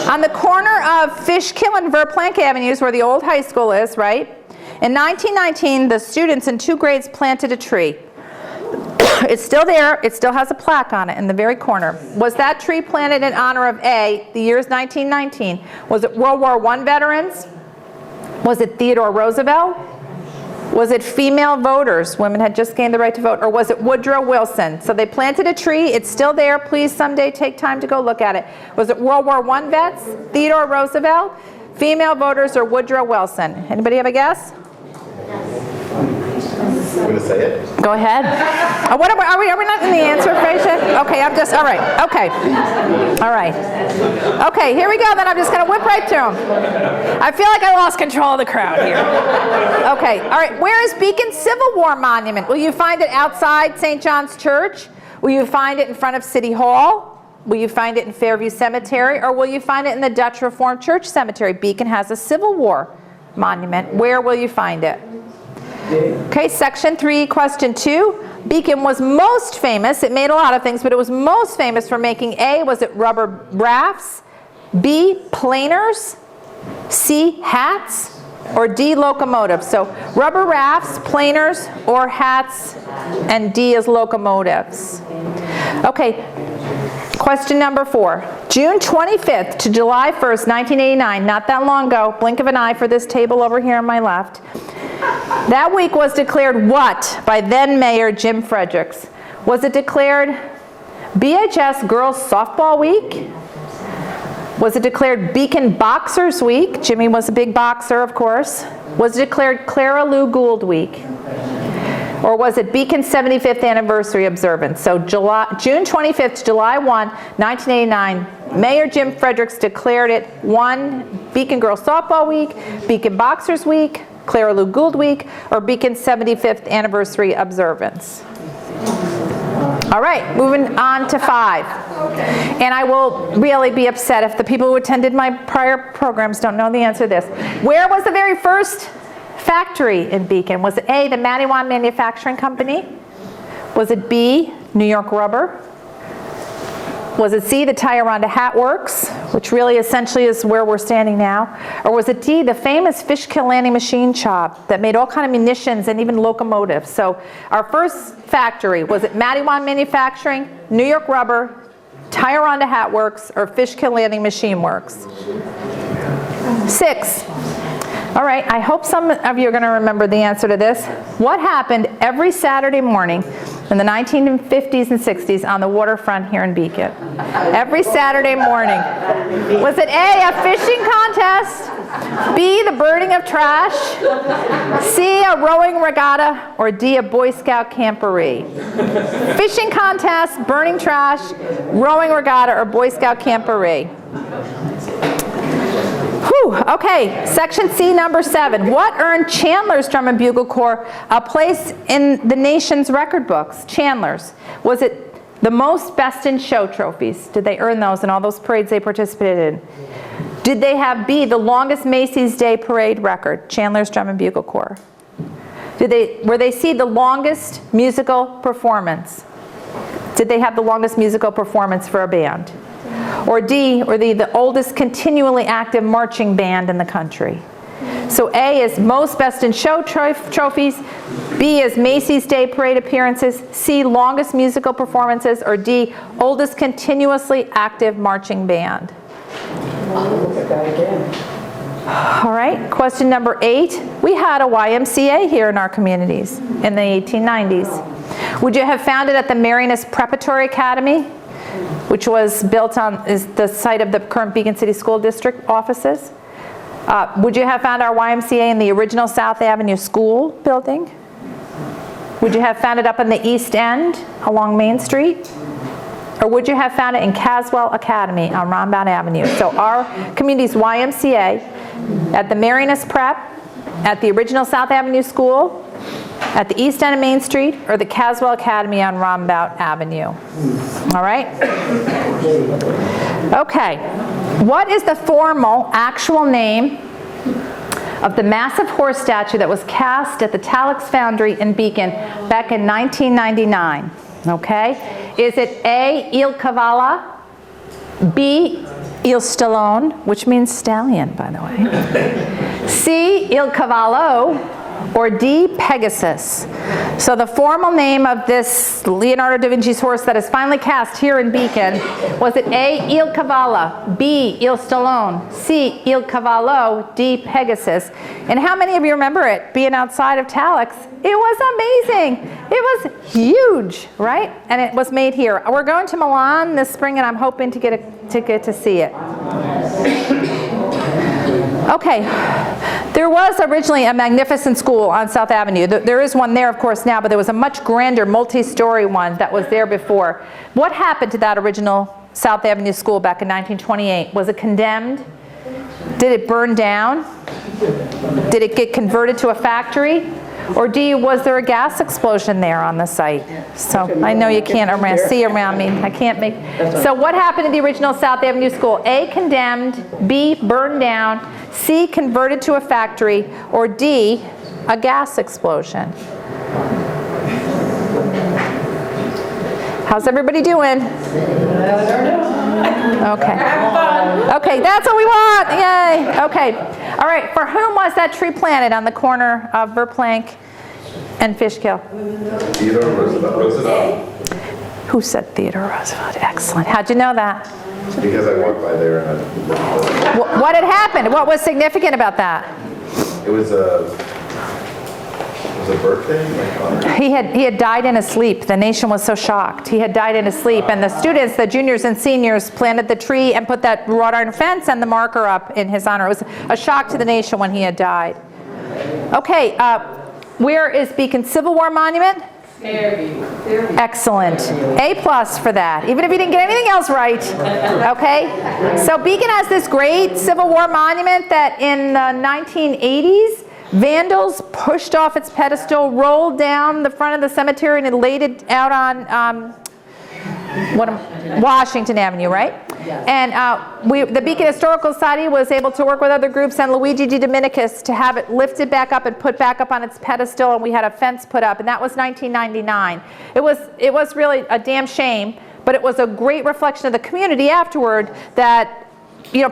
on the corner of Fishkill and Verplank Avenues, where the old high school is, right? In 1919, the students in 2 grades planted a tree. It's still there. It still has a plaque on it in the very corner. Was that tree planted in honor of A, the year's 1919? Was it World War I veterans? Was it Theodore Roosevelt? Was it female voters? Women had just gained the right to vote. Or was it Woodrow Wilson? So they planted a tree. It's still there. Please someday take time to go look at it. Was it World War I vets? Theodore Roosevelt? Female voters or Woodrow Wilson? Anybody have a guess? You want to say it? Go ahead. What are we not in the answer phase yet? Okay, I'm just, all right, okay. All right. Okay, here we go, then I'm just going to whip right through them. I feel like I lost control of the crowd here. Okay, all right, where is Beacon Civil War Monument? Will you find it outside St. John's Church? Will you find it in front of City Hall? Will you find it in Fairview Cemetery? Or will you find it in the Dutch Reformed Church Cemetery? Beacon has a Civil War monument. Where will you find it? Okay, section 3, question 2. Beacon was most famous, it made a lot of things, but it was most famous for making A, was it rubber rafts, B, planers, C, hats, or D, locomotives? So rubber rafts, planers, or hats, and D is locomotives. Okay, question number 4. June 25th to July 1st, 1989, not that long ago, blink of an eye for this table over here on my left. That week was declared what by then Mayor Jim Fredericks? Was it declared BHS Girls Softball Week? Was it declared Beacon Boxers Week? Jimmy was a big boxer, of course. Was it declared Clara Lou Gould Week? Or was it Beacon's 75th anniversary observance? So June 25th to July 1, 1989, Mayor Jim Fredericks declared it 1, Beacon Girls Softball Week, Beacon Boxers Week, Clara Lou Gould Week, or Beacon's 75th anniversary observance. All right, moving on to 5. And I will really be upset if the people who attended my prior programs don't know the answer to this. Where was the very first factory in Beacon? Was it A, the Mattawan Manufacturing Company? Was it B, New York Rubber? Was it C, the Tioronda Hat Works, which really essentially is where we're standing now? Or was it D, the famous Fishkill Landing Machine Shop that made all kind of munitions and even locomotives? So our first factory, was it Mattawan Manufacturing, New York Rubber, Tioronda Hat Works, or Fishkill Landing Machine Works? 6. All right, I hope some of you are going to remember the answer to this. What happened every Saturday morning in the 1950s and 60s on the waterfront here in Beacon? Every Saturday morning. Was it A, a fishing contest, B, the burning of trash, C, a rowing regatta, or D, a Boy Scout camporee? Fishing contest, burning trash, rowing regatta, or Boy Scout camporee? Whew, okay, section C, number 7. What earned Chandler's Drum and Bugle Corps a place in the nation's record books? Chandler's. Was it the most best in show trophies? Did they earn those in all those parades they participated in? Did they have B, the longest Macy's Day Parade record? Chandler's Drum and Bugle Corps. Were they C, the longest musical performance? Did they have the longest musical performance for a band? Or D, or the oldest continually active marching band in the country? So A is most best in show trophies, B is Macy's Day Parade appearances, C, longest musical performances, or D, oldest continuously active marching band. Look at that again. All right, question number 8. We had a YMCA here in our communities in the 1890s. Would you have found it at the Marianist Preparatory Academy, which was built on is the site of the current Beacon City School District offices? Would you have found our YMCA in the original South Avenue School building? Would you have found it up in the East End along Main Street? Or would you have found it in Caswell Academy on Roundabout Avenue? So our community's YMCA at the Marianist Prep, at the original South Avenue School, at the East End of Main Street, or the Caswell Academy on Roundabout Avenue. All right? Okay. What is the formal, actual name of the massive horse statue that was cast at the Talix Foundry in Beacon back in 1999? Okay? Is it A, Il Cavallo, B, Il Stallone, which means stallion, by the way, C, Il Cavallo, or D, Pegasus? So the formal name of this Leonardo da Vinci's horse that is finally cast here in Beacon, was it A, Il Cavallo, B, Il Stallone, C, Il Cavallo, D, Pegasus? And how many of you remember it being outside of Talix? It was amazing. It was huge, right? And it was made here. We're going to Milan this spring, and I'm hoping to get a ticket to see it. Okay, there was originally a magnificent school on South Avenue. There is one there, of course, now, but there was a much grander multi-story one that was there before. What happened to that original South Avenue school back in 1928? Was it condemned? Did it burn down? Did it get converted to a factory? Or D, was there a gas explosion there on the site? So I know you can't see around me. I can't make. So what happened to the original South Avenue school? A, condemned, B, burned down, C, converted to a factory, or D, a gas explosion? How's everybody doing? Okay. Okay, that's what we want. Yay. Okay. All right. For whom was that tree planted on the corner of Verplank and Fishkill? Theodore Roosevelt. Who said Theodore Roosevelt? Excellent. How'd you know that? Because I walked by there and What had happened? What was significant about that? it was a birthday. He had died in his sleep. The nation was so shocked. He had died in his sleep, and the students, the juniors and seniors, planted the tree and put that wrought iron fence and the marker up in his honor. It was a shock to the nation when he had died. Okay, where is Beacon Civil War Monument? Fairview. Excellent. A+ for that, even if you didn't get anything else right. Okay? So Beacon has this great Civil War monument that in the 1980s, vandals pushed off its pedestal, rolled down the front of the cemetery, and laid it out on Washington Avenue, right? Yes. And the Beacon Historical Society was able to work with other groups and Luigi Di Dominicus to have it lifted back up and put back up on its pedestal, and we had a fence put up, and that was 1999. It was really a damn shame, but it was a great reflection of the community afterward that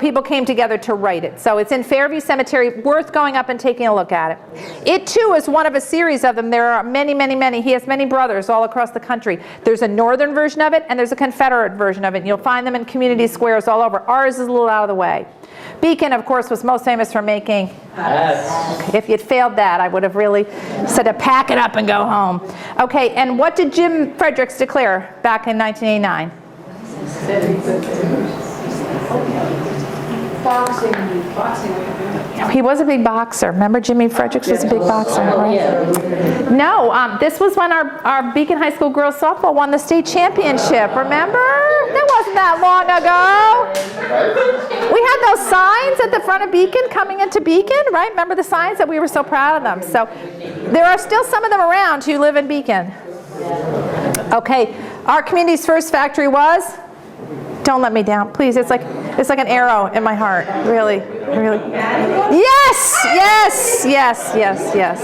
people came together to write it. So it's in Fairview Cemetery, worth going up and taking a look at it. It too is one of a series of them. There are many, many, many. He has many brothers all across the country. There's a northern version of it and there's a Confederate version of it. And you'll find them in community squares all over. Ours is a little out of the way. Beacon, of course, was most famous for making, if you'd failed that, I would have really said to pack it up and go home. Okay, and what did Jim Fredericks declare back in 1989? Boxing. He was a big boxer. Remember Jimmy Fredericks was a big boxer, right? No, this was when our Beacon High School girls softball won the state championship. Remember? That wasn't that long ago. We had those signs at the front of Beacon coming into Beacon, right? Remember the signs that we were so proud of them? So there are still some of them around who live in Beacon. Okay, our community's first factory was? Don't let me down, please. It's like an arrow in my heart. Really, really. Yes, yes, yes, yes, yes.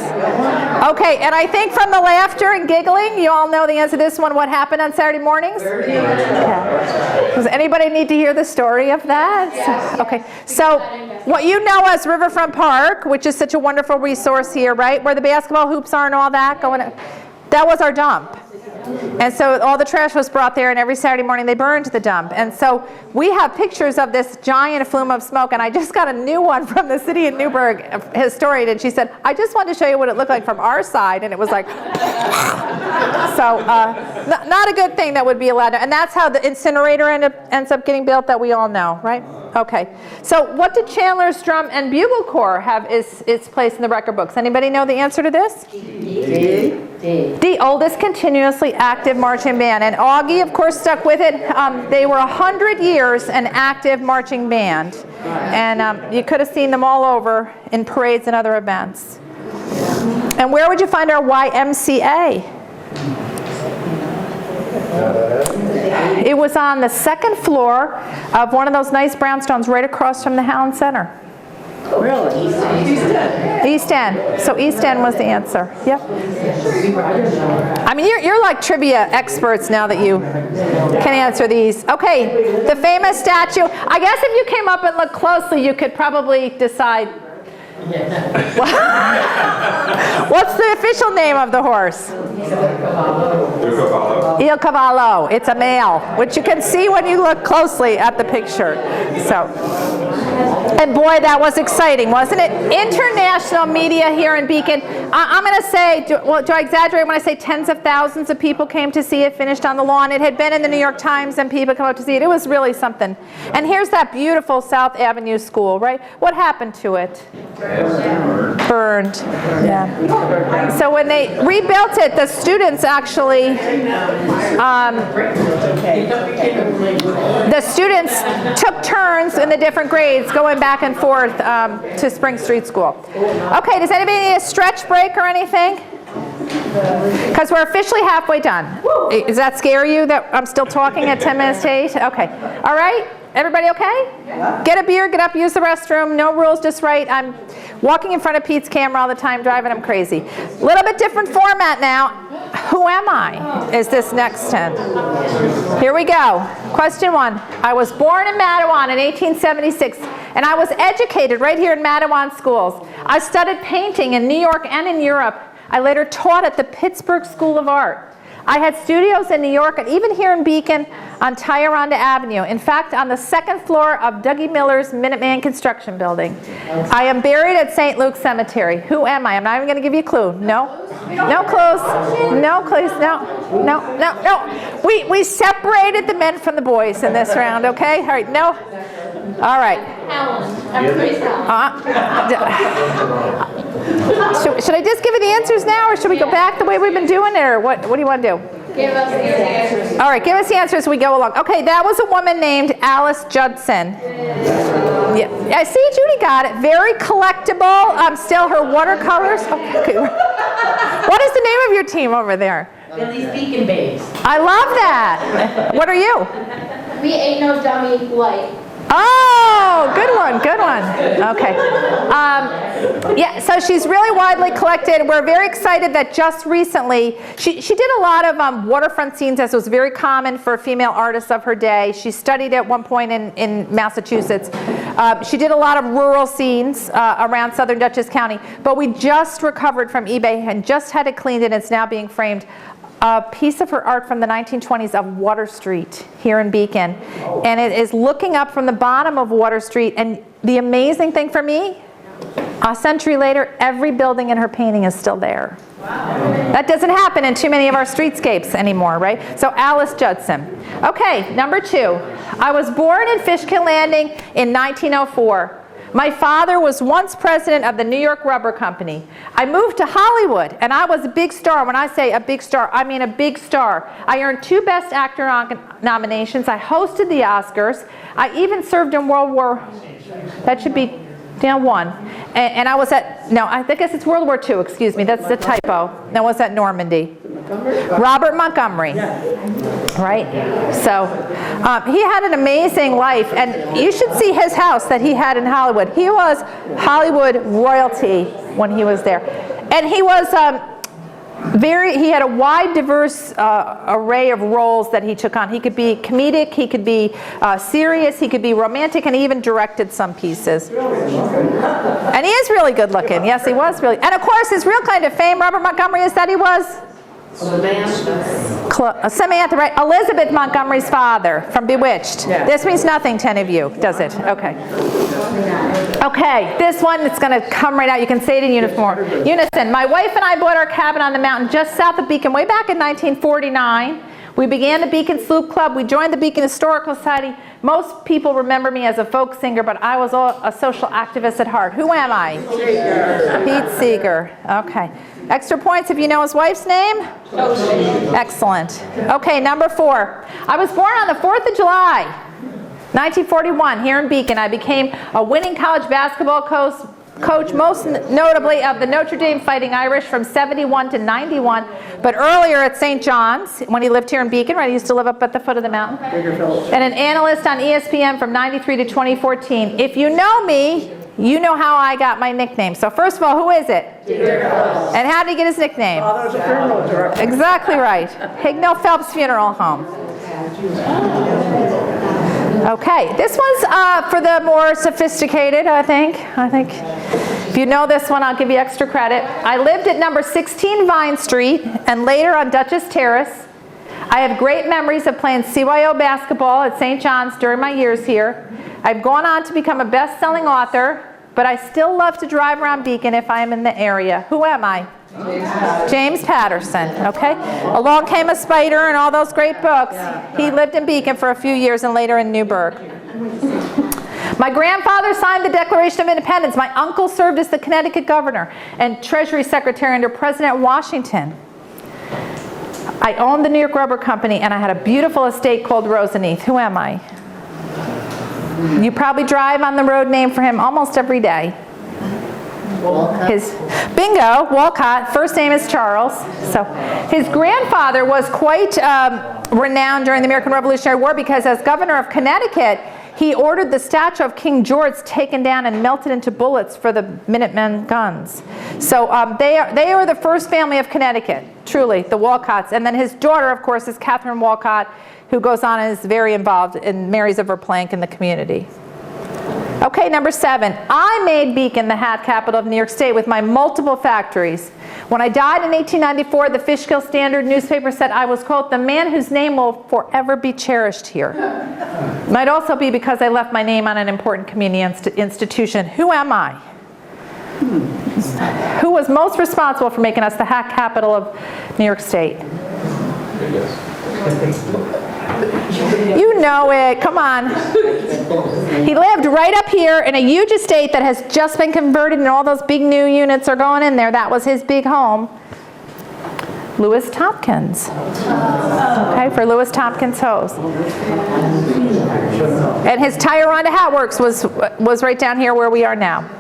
Okay, and I think from the laughter and giggling, you all know the answer to this one. What happened on Saturday mornings? Okay. Does anybody need to hear the story of that? Yes. Okay, so what you know as Riverfront Park, which is such a wonderful resource here, right? Where the basketball hoops are and all that going on. That was our dump. And so all the trash was brought there, and every Saturday morning they burned the dump. And so we have pictures of this giant flume of smoke, and I just got a new one from the city of Newburgh, a historian, and she said, I just wanted to show you what it looked like from our side, and it was like, so not a good thing that would be allowed to, and that's how the incinerator ends up getting built that we all know, right? Okay, so what did Chandler's Drum and Bugle Corps have its place in the record books? Anybody know the answer to this? The oldest continuously active marching band. And Augie, of course, stuck with it. They were 100 years an active marching band. And you could have seen them all over in parades and other events. And where would you find our YMCA? It was on the second floor of one of those nice brownstones right across from the Howland Center. Really? East End. So East End was the answer. Yep. I mean, you're like trivia experts now that you can answer these. Okay, the famous statue. I guess if you came up and looked closely, you could probably decide What's the official name of the horse? Il Cavallo. It's a male, which you can see when you look closely at the picture. So, and boy, that was exciting, wasn't it? International media here in Beacon. I'm going to say, do I exaggerate when I say tens of thousands of people came to see it, finished on the lawn? It had been in the New York Times and people come up to see it. It was really something. And here's that beautiful South Avenue school, right? What happened to it? Burned. Yeah. So when they rebuilt it, the students actually, took turns in the different grades going back and forth to Spring Street School. Okay, does anybody need a stretch break or anything? Because we're officially halfway done. Does that scare you that I'm still talking at 10 minutes to 8? Okay. All right? Everybody okay? Get a beer, get up, use the restroom. No rules, just right. I'm walking in front of Pete's camera all the time, driving him crazy. Little bit different format now. Who am I? Is this next 10. Here we go. Question 1. I was born in Matawan in 1876, and I was educated right here in Matawan schools. I studied painting in New York and in Europe. I later taught at the Pittsburgh School of Art. I had studios in New York and even here in Beacon on Tyranda Avenue. In fact, on the 2nd floor of Dougie Miller's Minuteman Construction Building. I am buried at St. Luke's Cemetery. Who am I? I'm not even going to give you a clue. No? No clues? No clues? No. We separated the men from the boys in this round, okay? All right, no? All right. Alan. Everybody's Alan. Should I just give you the answers now, or should we go back the way we've been doing it, or what do you want to do? Give us the answers. All right, give us the answers as we go along. Okay, that was a woman named Alice Judson. Yeah, I see Judy got it. Very collectible. Still her watercolors. Okay. What is the name of your team over there? Billy's Beacon Babes. I love that. What are you? We ain't no dummy light. Oh, good one, good one. Okay. Yeah, so she's really widely collected. We're very excited that just recently, she did a lot of waterfront scenes, as was very common for female artists of her day. She studied at one point in Massachusetts. She did a lot of rural scenes around southern Dutchess County, but we just recovered from eBay and just had it cleaned, and it's now being framed. A piece of her art from the 1920s of Water Street here in Beacon. And it is looking up from the bottom of Water Street. And the amazing thing for me, a century later, every building in her painting is still there. Wow. That doesn't happen in too many of our streetscapes anymore, right? So Alice Judson. Okay, number 2. I was born in Fishkill Landing in 1904. My father was once president of the New York Rubber Company. I moved to Hollywood, and I was a big star. When I say a big star, I mean a big star. I earned 2 Best Actor nominations. I hosted the Oscars. I even served in World War, that should be one. And I was at, no, I guess it's World War II, excuse me, that's the typo. That was at Normandy. Robert Montgomery, right? So he had an amazing life, and you should see his house that he had in Hollywood. He was Hollywood royalty when he was there. And he was he had a wide, diverse array of roles that he took on. He could be comedic, he could be serious, he could be romantic, and he even directed some pieces. And he is really good looking. Yes, he was really. And of course, his real kind of fame, Robert Montgomery, is that he was Samantha, right? Elizabeth Montgomery's father from Bewitched. Yeah. This means nothing to any of you, does it? Okay. Okay, this one, it's going to come right out. You can say it in unison. My wife and I bought our cabin on the mountain just south of Beacon way back in 1949. We began the Beacon Sloop Club. We joined the Beacon Historical Society. Most people remember me as a folk singer, but I was a social activist at heart. Who am I? Seeger. Pete Seeger. Okay. Extra points if you know his wife's name? Excellent. Okay, number 4. I was born on the 4th of July, 1941, here in Beacon. I became a winning college basketball coach, most notably of the Notre Dame Fighting Irish from 71 to 91, but earlier at St. John's when he lived here in Beacon, right? He used to live up at the foot of the mountain. And an analyst on ESPN from 93 to 2014. If you know me, you know how I got my nickname. So first of all, who is it? And how did he get his nickname? Father's a funeral director. Exactly right. Hignell Phelps Funeral Home. Okay, this one's for the more sophisticated, I think. If you know this one, I'll give you extra credit. I lived at number 16 Vine Street and later on Duchess Terrace. I have great memories of playing CYO basketball at St. John's during my years here. I've gone on to become a best-selling author, but I still love to drive around Beacon if I am in the area. Who am I? James Patterson, okay? Along Came a Spider and all those great books. He lived in Beacon for a few years and later in Newburgh. My grandfather signed the Declaration of Independence. My uncle served as the Connecticut governor and Treasury Secretary under President Washington. I owned the New York Rubber Company and I had a beautiful estate called Roseneath. Who am I? You probably drive on the road named for him almost every day. Bingo, Walcott. First name is Charles. So his grandfather was quite renowned during the American Revolutionary War because as governor of Connecticut, he ordered the statue of King George taken down and melted into bullets for the Minutemen guns. So they are the first family of Connecticut, truly, the Walcotts. And then his daughter, of course, is Catherine Walcott, who goes on and is very involved in Mary's of Verplank in the community. Okay, number 7. I made Beacon the hat capital of New York State with my multiple factories. When I died in 1894, the Fishkill Standard newspaper said I was, quote, the man whose name will forever be cherished here. Might also be because I left my name on an important community institution. Who am I? Who was most responsible for making us the hat capital of New York State? You know it, come on. He lived right up here in a huge estate that has just been converted and all those big new units are going in there. That was his big home. Louis Tompkins. Okay, for Louis Tompkins Hose. And his Tire Ronda Hat Works was right down here where we are now.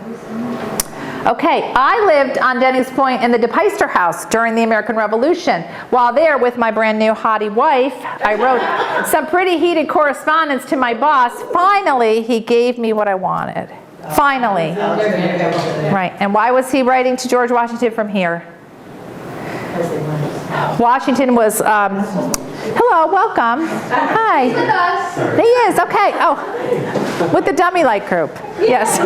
Okay, I lived on Denny's Point in the DePeyster house during the American Revolution. While there with my brand new hottie wife, I wrote some pretty heated correspondence to my boss. Finally, he gave me what I wanted. Finally. Right, and why was he writing to George Washington from here? Washington was, hello, welcome. Hi. He's with us. He is, okay. Oh, with the Dummy Light group. Yes.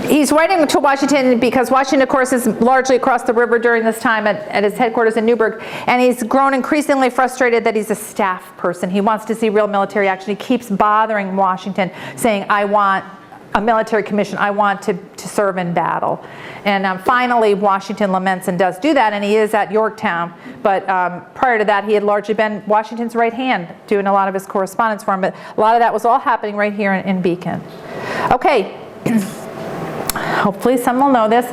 He's writing to Washington because Washington, of course, is largely across the river during this time at his headquarters in Newburgh, and he's grown increasingly frustrated that he's a staff person. He wants to see real military action. He keeps bothering Washington, saying, I want a military commission. I want to serve in battle. And finally, Washington laments and does do that, and he is at Yorktown. But prior to that, he had largely been Washington's right hand, doing a lot of his correspondence for him. But a lot of that was all happening right here in Beacon. Okay. Hopefully some will know this.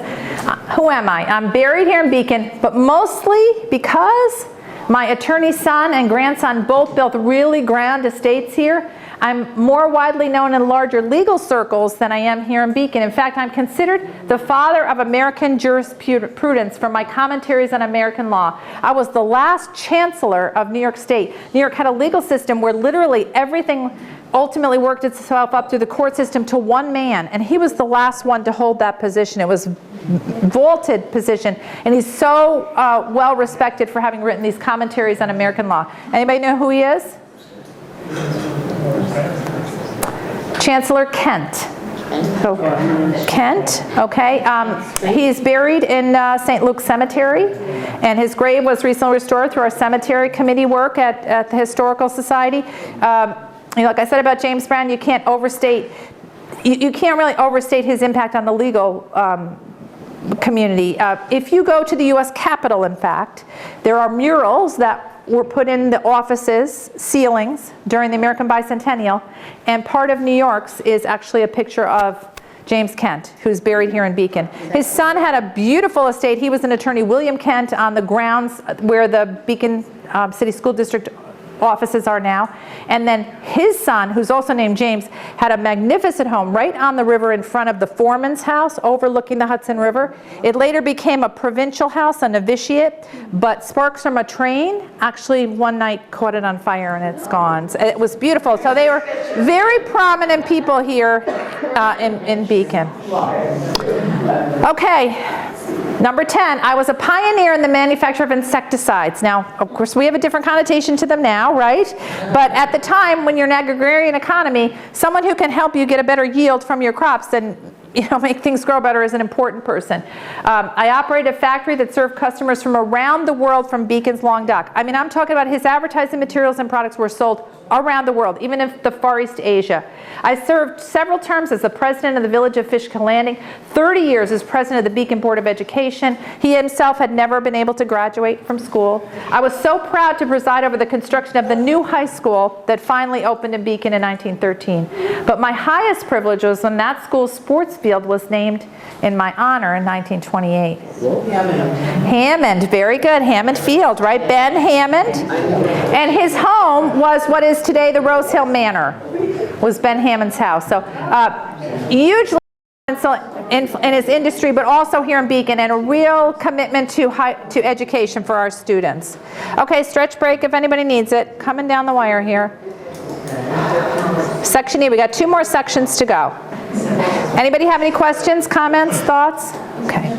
Who am I? I'm buried here in Beacon, but mostly because my attorney's son and grandson both built really grand estates here. I'm more widely known in larger legal circles than I am here in Beacon. In fact, I'm considered the father of American jurisprudence for my commentaries on American law. I was the last chancellor of New York State. New York had a legal system where literally everything ultimately worked itself up through the court system to one man, and he was the last one to hold that position. It was a vaulted position, and he's so well respected for having written these commentaries on American law. Anybody know who he is? Chancellor Kent. So, Kent, okay. He's buried in St. Luke's Cemetery, and his grave was recently restored through our cemetery committee work at the Historical Society. Like I said about James Brown, you can't overstate, you can't really overstate his impact on the legal community. If you go to the U.S. Capitol, in fact, there are murals that were put in the offices, ceilings, during the American Bicentennial, and part of New York's is actually a picture of James Kent, who's buried here in Beacon. His son had a beautiful estate. He was an attorney, William Kent, on the grounds where the Beacon City School District offices are now. And then his son, who's also named James, had a magnificent home right on the river in front of the foreman's house overlooking the Hudson River. It later became a provincial house, a novitiate, but sparks from a train actually one night caught it on fire and it's gone. It was beautiful. So they were very prominent people here in Beacon. Okay, Number 10, I was a pioneer in the manufacture of insecticides. Now, of course, we have a different connotation to them now, right? But at the time, when you're in an agrarian economy, someone who can help you get a better yield from your crops and make things grow better is an important person. I operated a factory that served customers from around the world from Beacon's Long Dock. I mean, I'm talking about his advertising materials and products were sold around the world, even in the Far East Asia. I served several terms as the president of the village of Fishkill Landing, 30 years as president of the Beacon Board of Education. He himself had never been able to graduate from school. I was so proud to preside over the construction of the new high school that finally opened in Beacon in 1913. But my highest privilege was when that school's sports field was named in my honor in 1928. Hammond, very good, Hammond Field, right? Ben Hammond. And his home was what is today the Rose Hill Manor, was Ben Hammond's house. So hugely in his industry, but also here in Beacon, and a real commitment to education for our students. Okay, stretch break if anybody needs it. Coming down the wire here. Section E, we got 2 more sections to go. Anybody have any questions, comments, thoughts? Okay.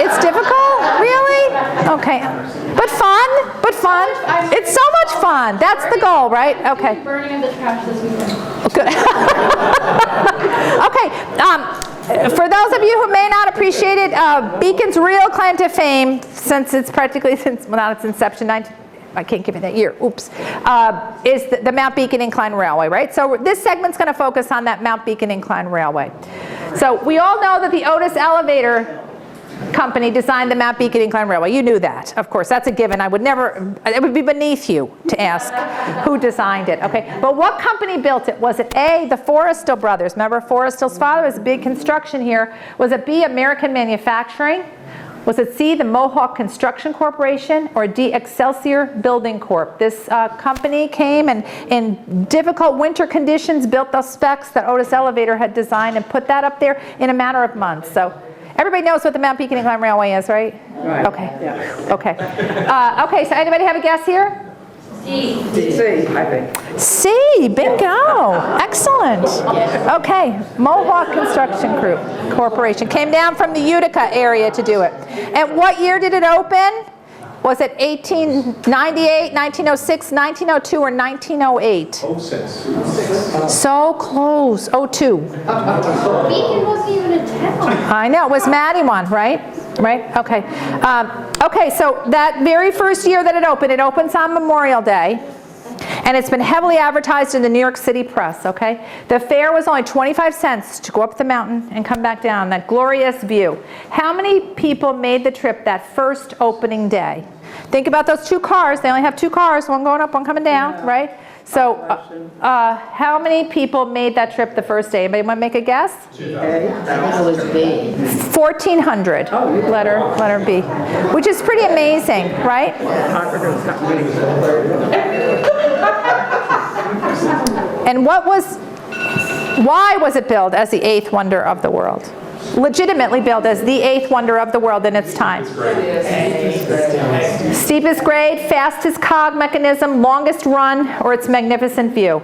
It's difficult? Really? Okay. But fun? It's so much fun. That's the goal, right? Okay. Burning of the trash this weekend. Good. Okay. For those of you who may not appreciate it, Beacon's real claim to fame, since its inception, I can't give you that year, oops, is the Mount Beacon Incline Railway, right? So this segment's going to focus on that Mount Beacon Incline Railway. So we all know that the Otis Elevator Company designed the Mount Beacon Incline Railway. You knew that, of course. That's a given. It would be beneath you to ask who designed it. Okay, but what company built it? Was it A, the Forrestal brothers? Remember, Forrestal's father was a big construction here. Was it B, American Manufacturing? Was it C, the Mohawk Construction Corporation, or D, Excelsior Building Corp? This company came and in difficult winter conditions built those specs that Otis Elevator had designed and put that up there in a matter of months. So everybody knows what the Mount Beacon Incline Railway is, right? Right. Okay. Yeah. Okay. Okay, so anybody have a guess here? C, I think. C, bingo. Excellent. Okay, Mohawk Construction Group Corporation came down from the Utica area to do it. And what year did it open? Was it 1898, 1906, 1902, or 1908? 06. So close. 02. Beacon wasn't even a town. I know, it was Maddie right? Right? Okay. Okay, so that very first year that it opens on Memorial Day. And it's been heavily advertised in the New York City press, okay? The fare was only 25 cents to go up the mountain and come back down, that glorious view. How many people made the trip that first opening day? Think about those 2 cars. They only have 2 cars, one going up, one coming down, right? So how many people made that trip the first day? Anybody want to make a guess? 1,400, letter B, which is pretty amazing, right? And why was it billed as the 8th wonder of the world? Legitimately billed as the 8th wonder of the world in its time. Steepest grade, fastest cog mechanism, longest run, or its magnificent view?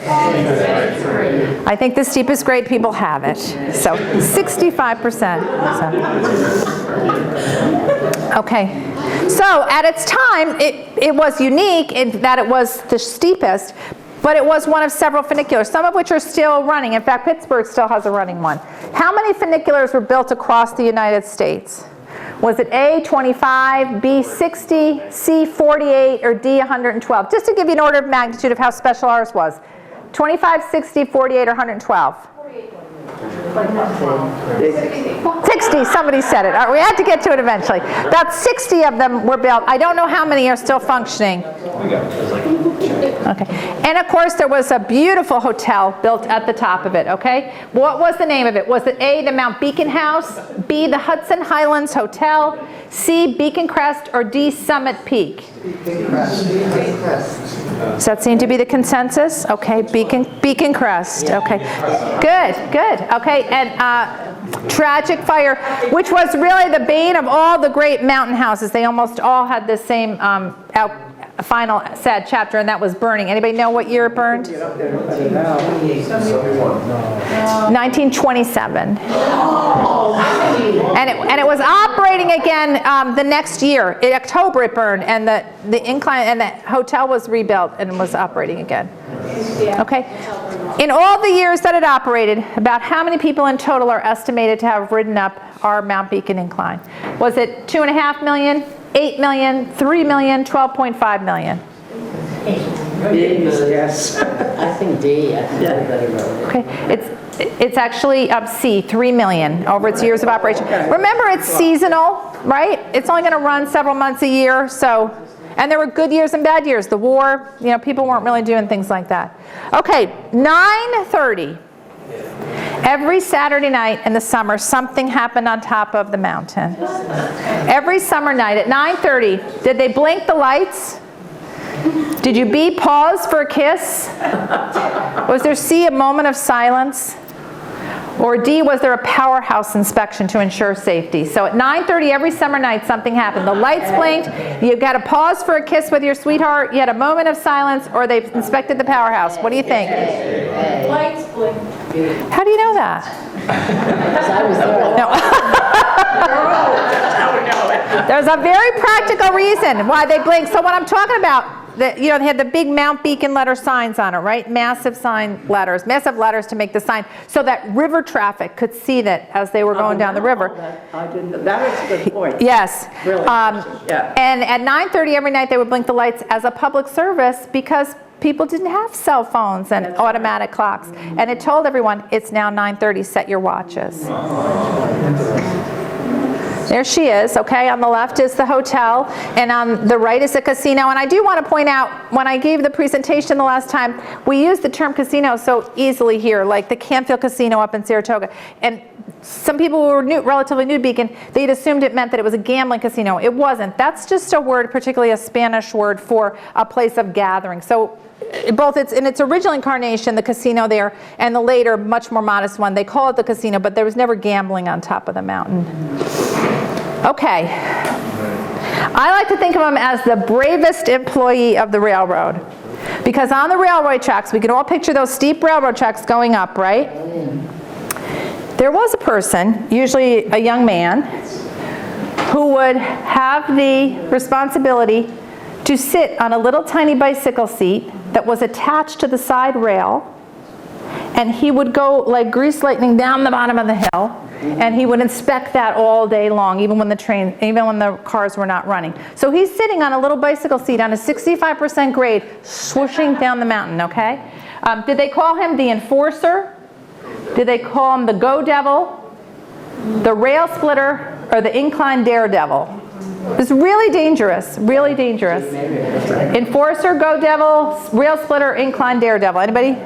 I think the steepest grade people have it. So 65%. So. Okay. So at its time, it was unique in that it was the steepest, but it was one of several funiculars, some of which are still running. In fact, Pittsburgh still has a running one. How many funiculars were built across the United States? Was it A, 25, B, 60, C, 48, or D, 112? Just to give you an order of magnitude of how special ours was. 25, 60, 48, or 112? 60, somebody said it. All right, we had to get to it eventually. About 60 of them were built. I don't know how many are still functioning. Okay. And of course, there was a beautiful hotel built at the top of it, okay? What was the name of it? Was it A, the Mount Beacon House, B, the Hudson Highlands Hotel, C, Beacon Crest, or D, Summit Peak? Does that seem to be the consensus? Okay, Beacon Crest. Okay, good. Okay, and tragic fire, which was really the bane of all the great mountain houses. They almost all had the same final sad chapter, and that was burning. Anybody know what year it burned? 1927. And it was operating again the next year. In October it burned, and the incline and the hotel was rebuilt and was operating again. Okay. In all the years that it operated, about how many people in total are estimated to have ridden up our Mount Beacon incline? Was it 2.5 million, 8 million, 3 million, 12.5 million? Yes. I think D, I think everybody wrote it. Okay, it's actually C, 3 million over its years of operation. Remember, it's seasonal, right? It's only going to run several months a year, so, and there were good years and bad years. The war, people weren't really doing things like that. Okay, 9:30. Every Saturday night in the summer, something happened on top of the mountain. Every summer night at 9:30, did they blink the lights? Did you B, pause for a kiss? Was there C, a moment of silence? Or D, was there a powerhouse inspection to ensure safety? So at 9:30 every summer night, something happened. The lights blinked, you got to pause for a kiss with your sweetheart, you had a moment of silence, or they inspected the powerhouse. What do you think? Lights blink. How do you know that? Because I was there. No. There's a very practical reason why they blink. So what I'm talking about, they had the big Mount Beacon letter signs on it, right? Massive letters to make the sign, so that river traffic could see that as they were going down the river. I didn't, that is a good point. Yes. Really? Yeah. And at 9:30 every night they would blink the lights as a public service because people didn't have cell phones and automatic clocks. And it told everyone, it's now 9:30, set your watches. There she is, okay? On the left is the hotel, and on the right is the casino. And I do want to point out, when I gave the presentation the last time, we used the term casino so easily here, like the Canfield Casino up in Saratoga. And some people who were relatively new to Beacon, they'd assumed it meant that it was a gambling casino. It wasn't. That's just a word, particularly a Spanish word for a place of gathering. So both in its original incarnation, the casino there, and the later, much more modest one, they call it the casino, but there was never gambling on top of the mountain. Okay. I like to think of him as the bravest employee of the railroad. Because on the railroad tracks, we can all picture those steep railroad tracks going up, right? There was a person, usually a young man, who would have the responsibility to sit on a little tiny bicycle seat that was attached to the side rail, and he would go like grease lightning down the bottom of the hill, and he would inspect that all day long, even when the cars were not running. So he's sitting on a little bicycle seat on a 65% grade, swooshing down the mountain, okay? Did they call him the enforcer? Did they call him the go devil, the rail splitter, or the incline daredevil? It's really dangerous, really dangerous. Enforcer, go devil, rail splitter, incline daredevil. Anybody?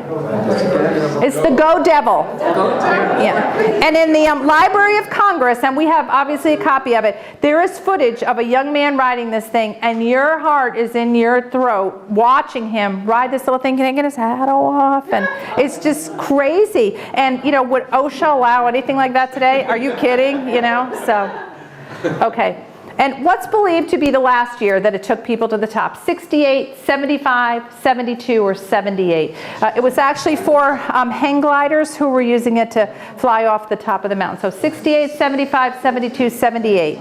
It's the go devil. Yeah. And in the Library of Congress, and we have obviously a copy of it, there is footage of a young man riding this thing, and your heart is in your throat watching him ride this little thing. Can he get his hat off? And it's just crazy. And would OSHA allow anything like that today? Are you kidding? So, okay. And what's believed to be the last year that it took people to the top? 68, 75, 72, or 78. It was actually for hang gliders who were using it to fly off the top of the mountain. So 68, 75, 72, 78.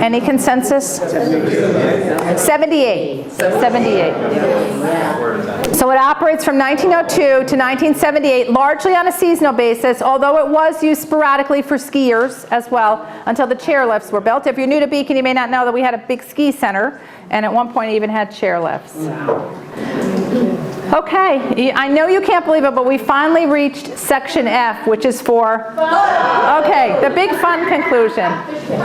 Any consensus? 78. 78. So it operates from 1902 to 1978, largely on a seasonal basis, although it was used sporadically for skiers as well until the chairlifts were built. If you're new to Beacon, you may not know that we had a big ski center, and at one point it even had chairlifts. Okay, I know you can't believe it, but we finally reached section F, which is for, okay, the big fun conclusion.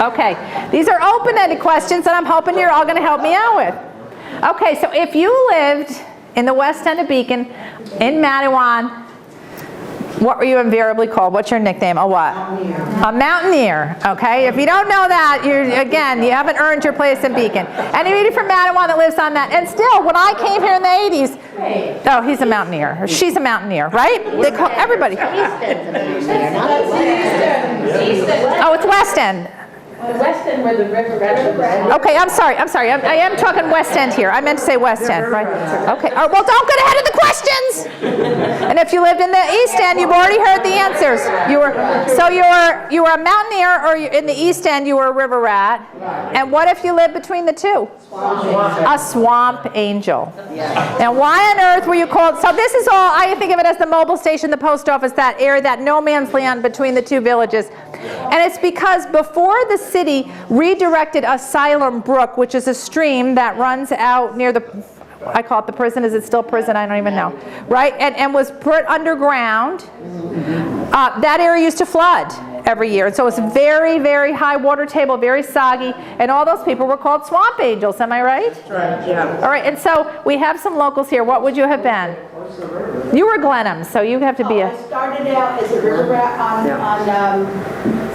Okay, these are open-ended questions that I'm hoping you're all going to help me out with. Okay, so if you lived in the west end of Beacon, in Madawan, what were you invariably called? What's your nickname? A what? A mountaineer. Okay, if you don't know that, you haven't earned your place in Beacon. Anybody from Madawan that lives on that? And still, when I came here in the 80s, oh, he's a mountaineer, or she's a mountaineer, right? They call everybody. Oh, it's West End. West End where the river rat. Okay, I'm sorry. I am talking West End here. I meant to say West End, right? Okay, all right, well, don't get ahead of the questions. And if you lived in the East End, you've already heard the answers. You were a mountaineer, or in the East End, you were a river rat. And what if you lived between the two? A swamp angel. Now, why on earth were you called? So this is all, I think of it as the mobile station, the post office, that area, that no man's land between the two villages. And it's because before the city redirected Asylum Brook, which is a stream that runs out near the, I call it the prison. Is it still prison? I don't even know. Right? And was put underground. That area used to flood every year. And so it's very, very high water table, very soggy. And all those people were called swamp angels. Am I right? That's right, yeah. All right. And so we have some locals here. What would you have been? You were Glenham, so you have to be I started out as a river rat on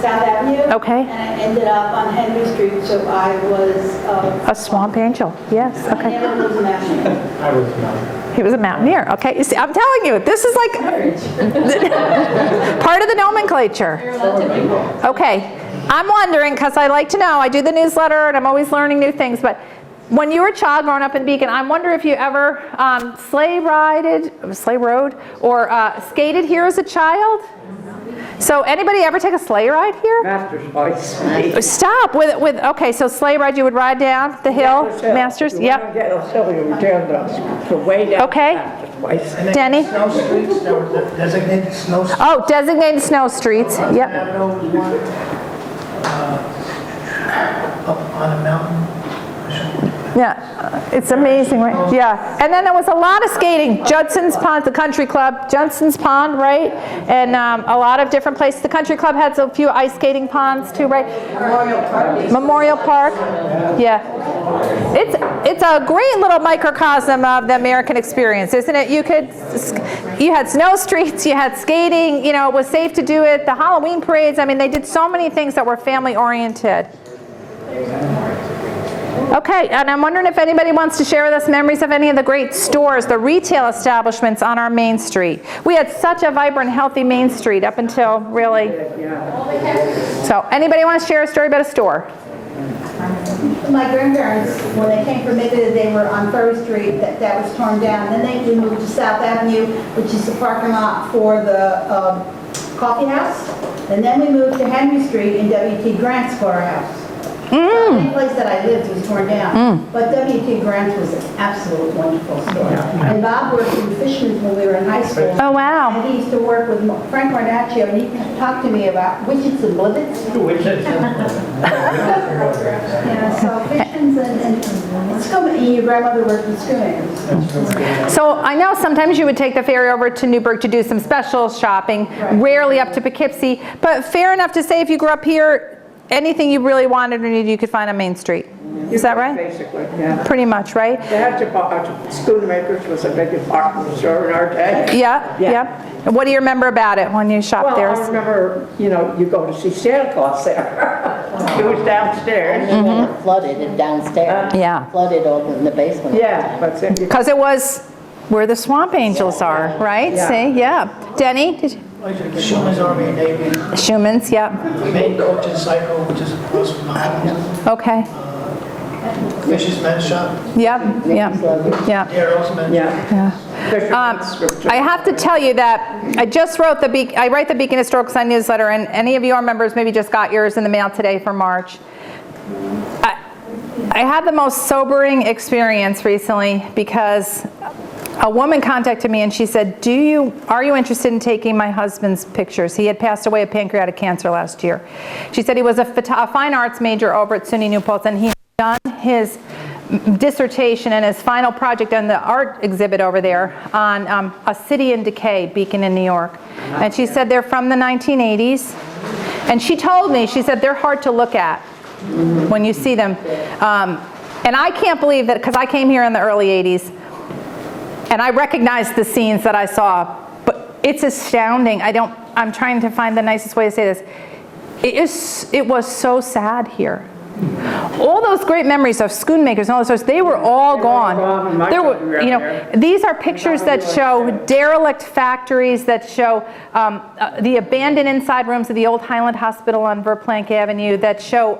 South Avenue. Okay. And I ended up on Henry Street, so I was a swamp angel. Yes. I Okay. never was a national. He was a mountaineer. Okay. You see, I'm telling you, this is like part of the nomenclature. Okay. I'm wondering, because I like to know, I do the newsletter and I'm always learning new things, but when you were a child growing up in Beacon, I wonder if you ever sleigh rode, or skated here as a child? So anybody ever take a sleigh ride here? Master's voice. Stop with okay, so sleigh ride, you would ride down the hill, Masters? Yep. The way down. Okay. Master's voice. Denny? Snow streets, there were designated snow streets. Oh, designated snow streets. Yep. Avenue was one, up on a mountain. Yeah, it's amazing, right? Yeah, and then there was a lot of skating. Judson's Pond, the country club, Judson's Pond, right? And a lot of different places. The country club has a few ice skating ponds too, right? Memorial Park. Yeah. It's a great little microcosm of the American experience, isn't it? You had snow streets, you had skating, you know, it was safe to do it. The Halloween parades, I mean, they did so many things that were family oriented. Okay, and I'm wondering if anybody wants to share with us memories of any of the great stores, the retail establishments on our Main Street. We had such a vibrant, healthy Main Street up until really. So, anybody want to share a story about a store? My grandparents, when they came from Italy, they were on Ferry Street, that was torn down. Then they moved to South Avenue, which is the parking lot for the coffee house. And then we moved to Henry Street in W.T. Grant's courthouse. Any place that I lived was torn down. But W.T. Grant was an absolute wonderful store. And Bob worked in Fishman's when we were in high school. Oh, wow. And he used to work with Frank Marnaccio, and he talked to me about widgets and blizzards. Yeah, so Fishman's and Schoonmakers. Your grandmother worked with Schoonmakers. So I know sometimes you would take the ferry over to Newburgh to do some special shopping, rarely up to Poughkeepsie, but fair enough to say if you grew up here, anything you really wanted or needed, you could find on Main Street. Is that right? Basically, yeah. Pretty much, right? They had Schoonmakers was a big department store in our day. Yeah. And what do you remember about it when you shopped there? Well, I remember, you go to see Santa Claus there. It was downstairs. And then it flooded downstairs. Yeah. Flooded over in the basement. Yeah, but Because it was where the swamp angels are, right? Yeah. See, yeah. Denny? Schumann's Army and Navy, Schumann's, yeah. main coach and cycle, which is across from the house. Okay. Fish's Men's Shop, Yep. Darrell's Men's Shop. I have to tell you that I just wrote I write the Beacon Historical Sign newsletter, and any of your members maybe just got yours in the mail today for March. I had the most sobering experience recently because a woman contacted me and she said, are you interested in taking my husband's pictures? He had passed away of pancreatic cancer last year. She said he was a fine arts major over at SUNY New Paltz, and he had done his dissertation and his final project on the art exhibit over there on a city in decay, Beacon in New York. And she said they're from the 1980s. And she told me, she said they're hard to look at when you see them. And I can't believe that, because I came here in the early 80s, and I recognized the scenes that I saw, but it's astounding. I'm trying to find the nicest way to say this. It was so sad here. All those great memories of Schoonmakers and all those sorts, they were all gone. gone. My There children were, were you know, there. these are pictures that show derelict factories, that show the abandoned inside rooms of the old Highland Hospital on Verplank Avenue, that show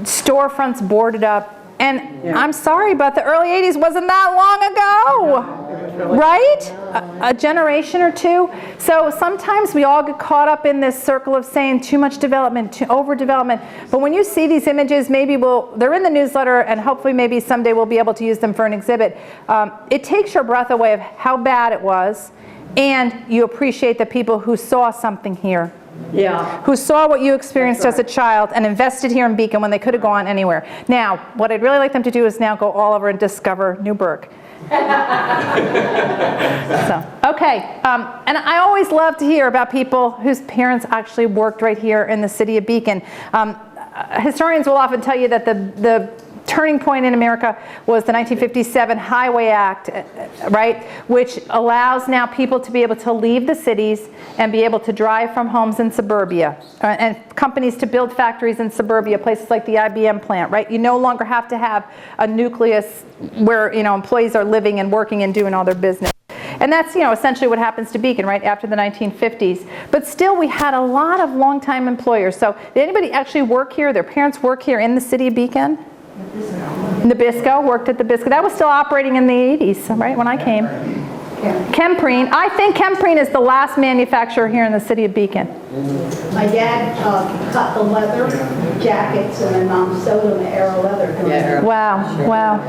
storefronts boarded up. And I'm sorry, but the early 80s wasn't that long ago, right? A generation or two. So sometimes we all get caught up in this circle of saying too much development, too overdevelopment. But when you see these images, maybe they're in the newsletter, and hopefully maybe someday we'll be able to use them for an exhibit. It takes your breath away of how bad it was, and you appreciate the people who saw something here. Yeah. Who saw what you experienced as a child and invested here in Beacon when they could have gone anywhere. Now, what I'd really like them to do is now go all over and discover Newburgh. So, okay, and I always love to hear about people whose parents actually worked right here in the city of Beacon. Historians will often tell you that the turning point in America was the 1957 Highway Act, right, which allows now people to be able to leave the cities and be able to drive from homes in suburbia, and companies to build factories in suburbia, places like the IBM plant, right? You no longer have to have a nucleus where, you know, employees are living and working and doing all their business. And that's, you know, essentially what happens to Beacon, right, after the 1950s. But still, we had a lot of longtime employers. So did anybody actually work here? Their parents work here in the city of Beacon? Nabisco, worked at the Nabisco. That was still operating in the 80s, right, when I came. Chemprene. I think Chemprene is the last manufacturer here in the city of Beacon. My dad cut the leather jackets, and my mom sewed them at Arrow Leather. Yeah. Wow, wow.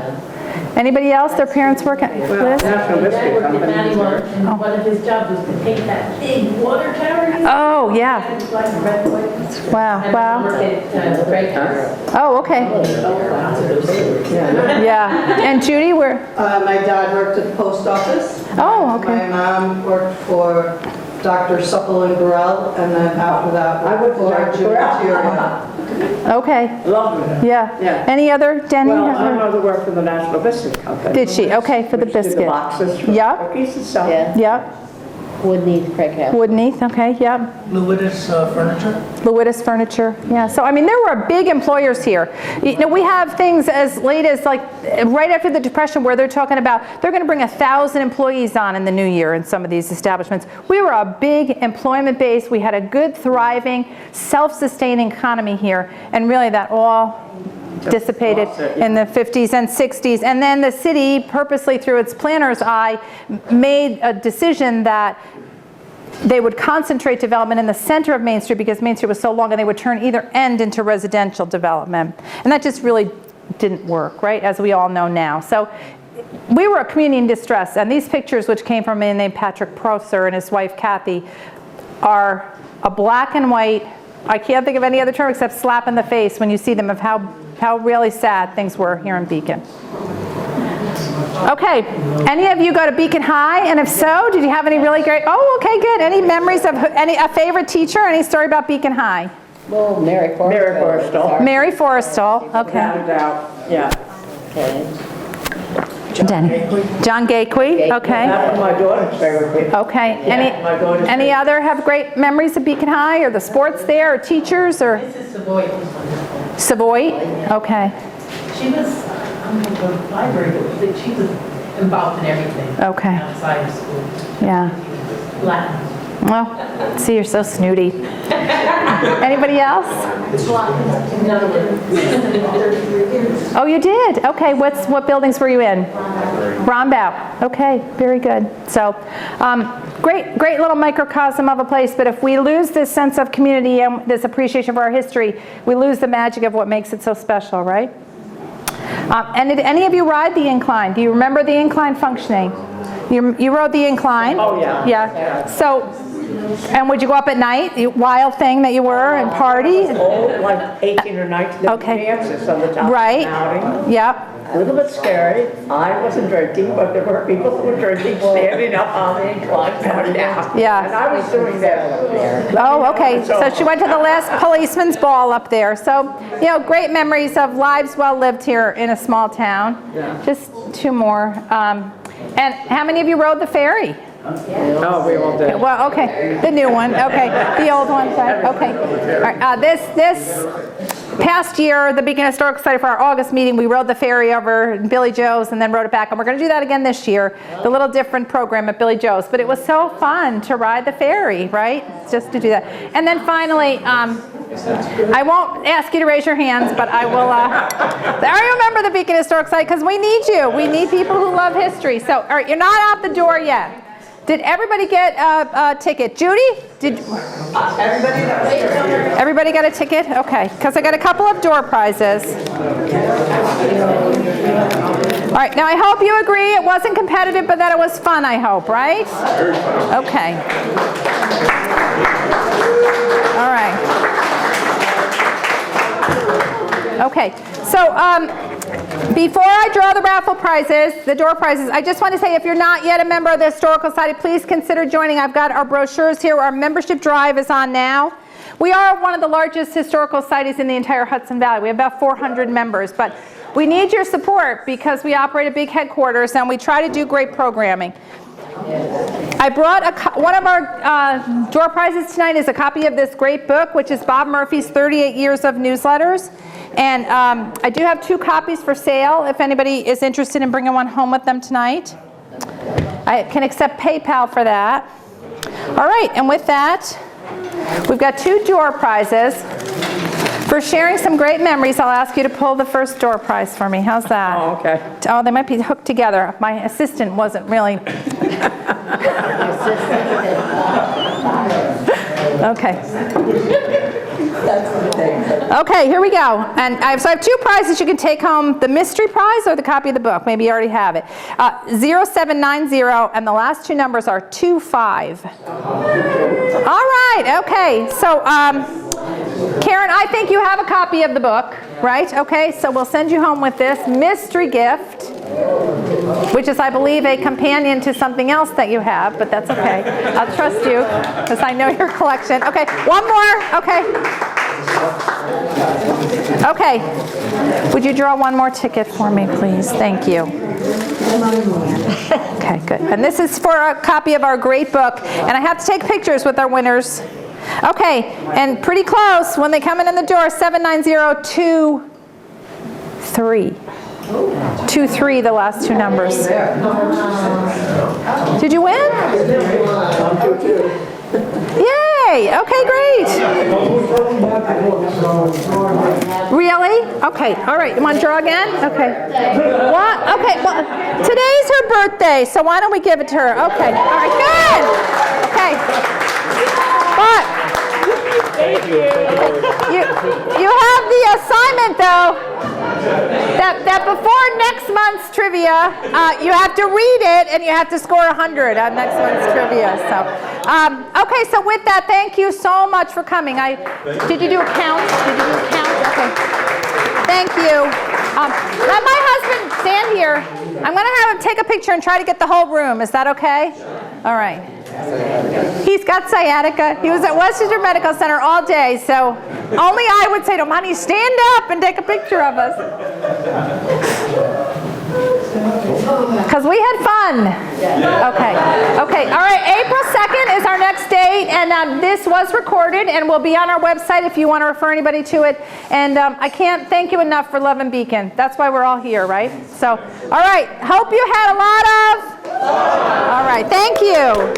Anybody else, their parents work at Liz? National Biscuit Company. And one of his jobs was to paint that big water tower. Oh, yeah. Like red, white. Wow, And wow. work at Great House. Oh, okay. Yeah. And Judy, where? My dad worked at the post office. Oh, okay. My mom worked for Dr. Supple and Burrell, and then after that, I went to for Dr. Junior Burrell. Tyria. Okay. Lovely. Yeah. Yeah. Any other, Denny? Well, my mother worked for the National Biscuit Company. Did she? Okay, for the Which did biscuit. the boxes for Yeah. cookies and stuff. Yeah. Yep. Woodneath, Craig House. Woodneath, okay, yep. Lewis Furniture. Lewis Furniture, yeah. So, I mean, there were big employers here. You know, we have things as late as, like, right after the Depression where they're talking about they're going to bring 1,000 employees on in the new year in some of these establishments. We were a big employment base. We had a good, thriving, self-sustaining economy here, and really that all dissipated in the 50s and 60s. And then the city, purposely through its planner's eye, made a decision that they would concentrate development in the center of Main Street because Main Street was so long, and they would turn either end into residential development. And that just really didn't work, right, as we all know now. So we were a community in distress, and these pictures, which came from a man named Patrick Prosser and his wife Kathy, are a black and white, I can't think of any other term except slap in the face when you see them, of how really sad things were here in Beacon. Okay, any of you go to Beacon High? And if so, did you have any really great, oh, okay, good. Any memories of a favorite teacher? Any story about Beacon High? Well, Mary Forrestal. Mary Forrestal. Mary Forrestal, Without okay. a doubt, yeah. Okay. John Gakwe, okay. That's my daughter's favorite. Okay, my daughter's any other have great memories of Beacon High, or the sports there, or teachers, or Mrs. Savoy was wonderful. Savoy? Okay, She was, I'm going to go to the library, but she was involved in everything. Okay. Outside of school. yeah. Latin. Well, see, you're so snooty. Anybody else? Oh, you did? Okay, what buildings were you in? Rombout. Okay, very good. So, great little microcosm of a place, but if we lose this sense of community and this appreciation for our history, we lose the magic of what makes it so special, right? And did any of you ride the incline? Do you remember the incline functioning? You rode the incline? Oh, yeah. Yeah. So, and would you go up at night, the wild thing that you were, and party? Oh, like 18 or 19 Okay. dances on the top Right. of the mountain. Yep. A little bit scary. I wasn't drinking, but there were people who were drinking standing up on the incline going down. Yeah. And I was doing that. Oh, okay. So she went to the last policeman's ball up there. So, you know, great memories of lives well lived here in a small town. Yeah. Just two more. And how many of you rode the ferry? Oh, we all did. Well, okay, the new one, okay, the old one, okay. All right, this past year, the Beacon Historical Society, for our August meeting, we rode the ferry over Billy Joe's and then rode it back. And we're going to do that again this year, the little different program at Billy Joe's. But it was so fun to ride the ferry, right? Just to do that. And then finally, I won't ask you to raise your hands, but I will. I remember the Beacon Historical Society because we need you. We need people who love history. So, all right, you're not out the door yet. Did everybody get a ticket? Judy? Did everybody got a ticket? Okay, because I got a couple of door prizes. All right, now I hope you agree it wasn't competitive, but that it was fun, I hope, right? Okay. All right. Okay, so before I draw the raffle prizes, the door prizes, I just want to say if you're not yet a member of the Historical Society, please consider joining. I've got our brochures here. Our membership drive is on now. We are one of the largest historical societies in the entire Hudson Valley. We have about 400 members, but we need your support because we operate a big headquarters and we try to do great programming. I brought one of our door prizes tonight is a copy of this great book, which is Bob Murphy's 38 Years of Newsletters. And I do have 2 copies for sale if anybody is interested in bringing one home with them tonight. I can accept PayPal for that. All right, and with that, we've got 2 door prizes. For sharing some great memories, I'll ask you to pull the first door prize for me. How's that? Oh, okay. Oh, they might be hooked together. My assistant wasn't really. Okay. Okay, here we go. And so I have 2 prizes. You can take home the mystery prize or the copy of the book. Maybe you already have it. 0790, and the last 2 numbers are 25. All right, okay. So, Karen, I think you have a copy of the book, right? Okay, so we'll send you home with this mystery gift, which is, I believe, a companion to something else that you have, but that's okay. I'll trust you because I know your collection. Okay, one more. Okay. Okay. Would you draw one more ticket for me, please? Thank you. Okay, good. And this is for a copy of our great book, and I have to take pictures with our winners. Okay, and pretty close when they come in the door, 79023. 23, the last 2 numbers. Did you win? Yay! Okay, great. Really? Okay, all right. You want to draw again? Okay. What? Okay, well, today's her birthday, so why don't we give it to her? Okay, all right, good. Okay. But you have the assignment, though, that before next month's trivia, you have to read it and you have to score 100 on next month's trivia. So, okay, so with that, thank you so much for coming. Did you do a count? Did you do a count? Okay. Thank you. Let my husband stand here. I'm going to have him take a picture and try to get the whole room. Is that okay? All right. He's got sciatica. He was at Westchester Medical Center all day, so only I would say to him, honey, stand up and take a picture of us. Because we had fun. Okay. Okay. All right. April 2nd is our next date, and this was recorded and will be on our website if you want to refer anybody to it. And I can't thank you enough for loving Beacon. That's why we're all here, right? So, all right. Hope you had a lot of. All right. Thank you.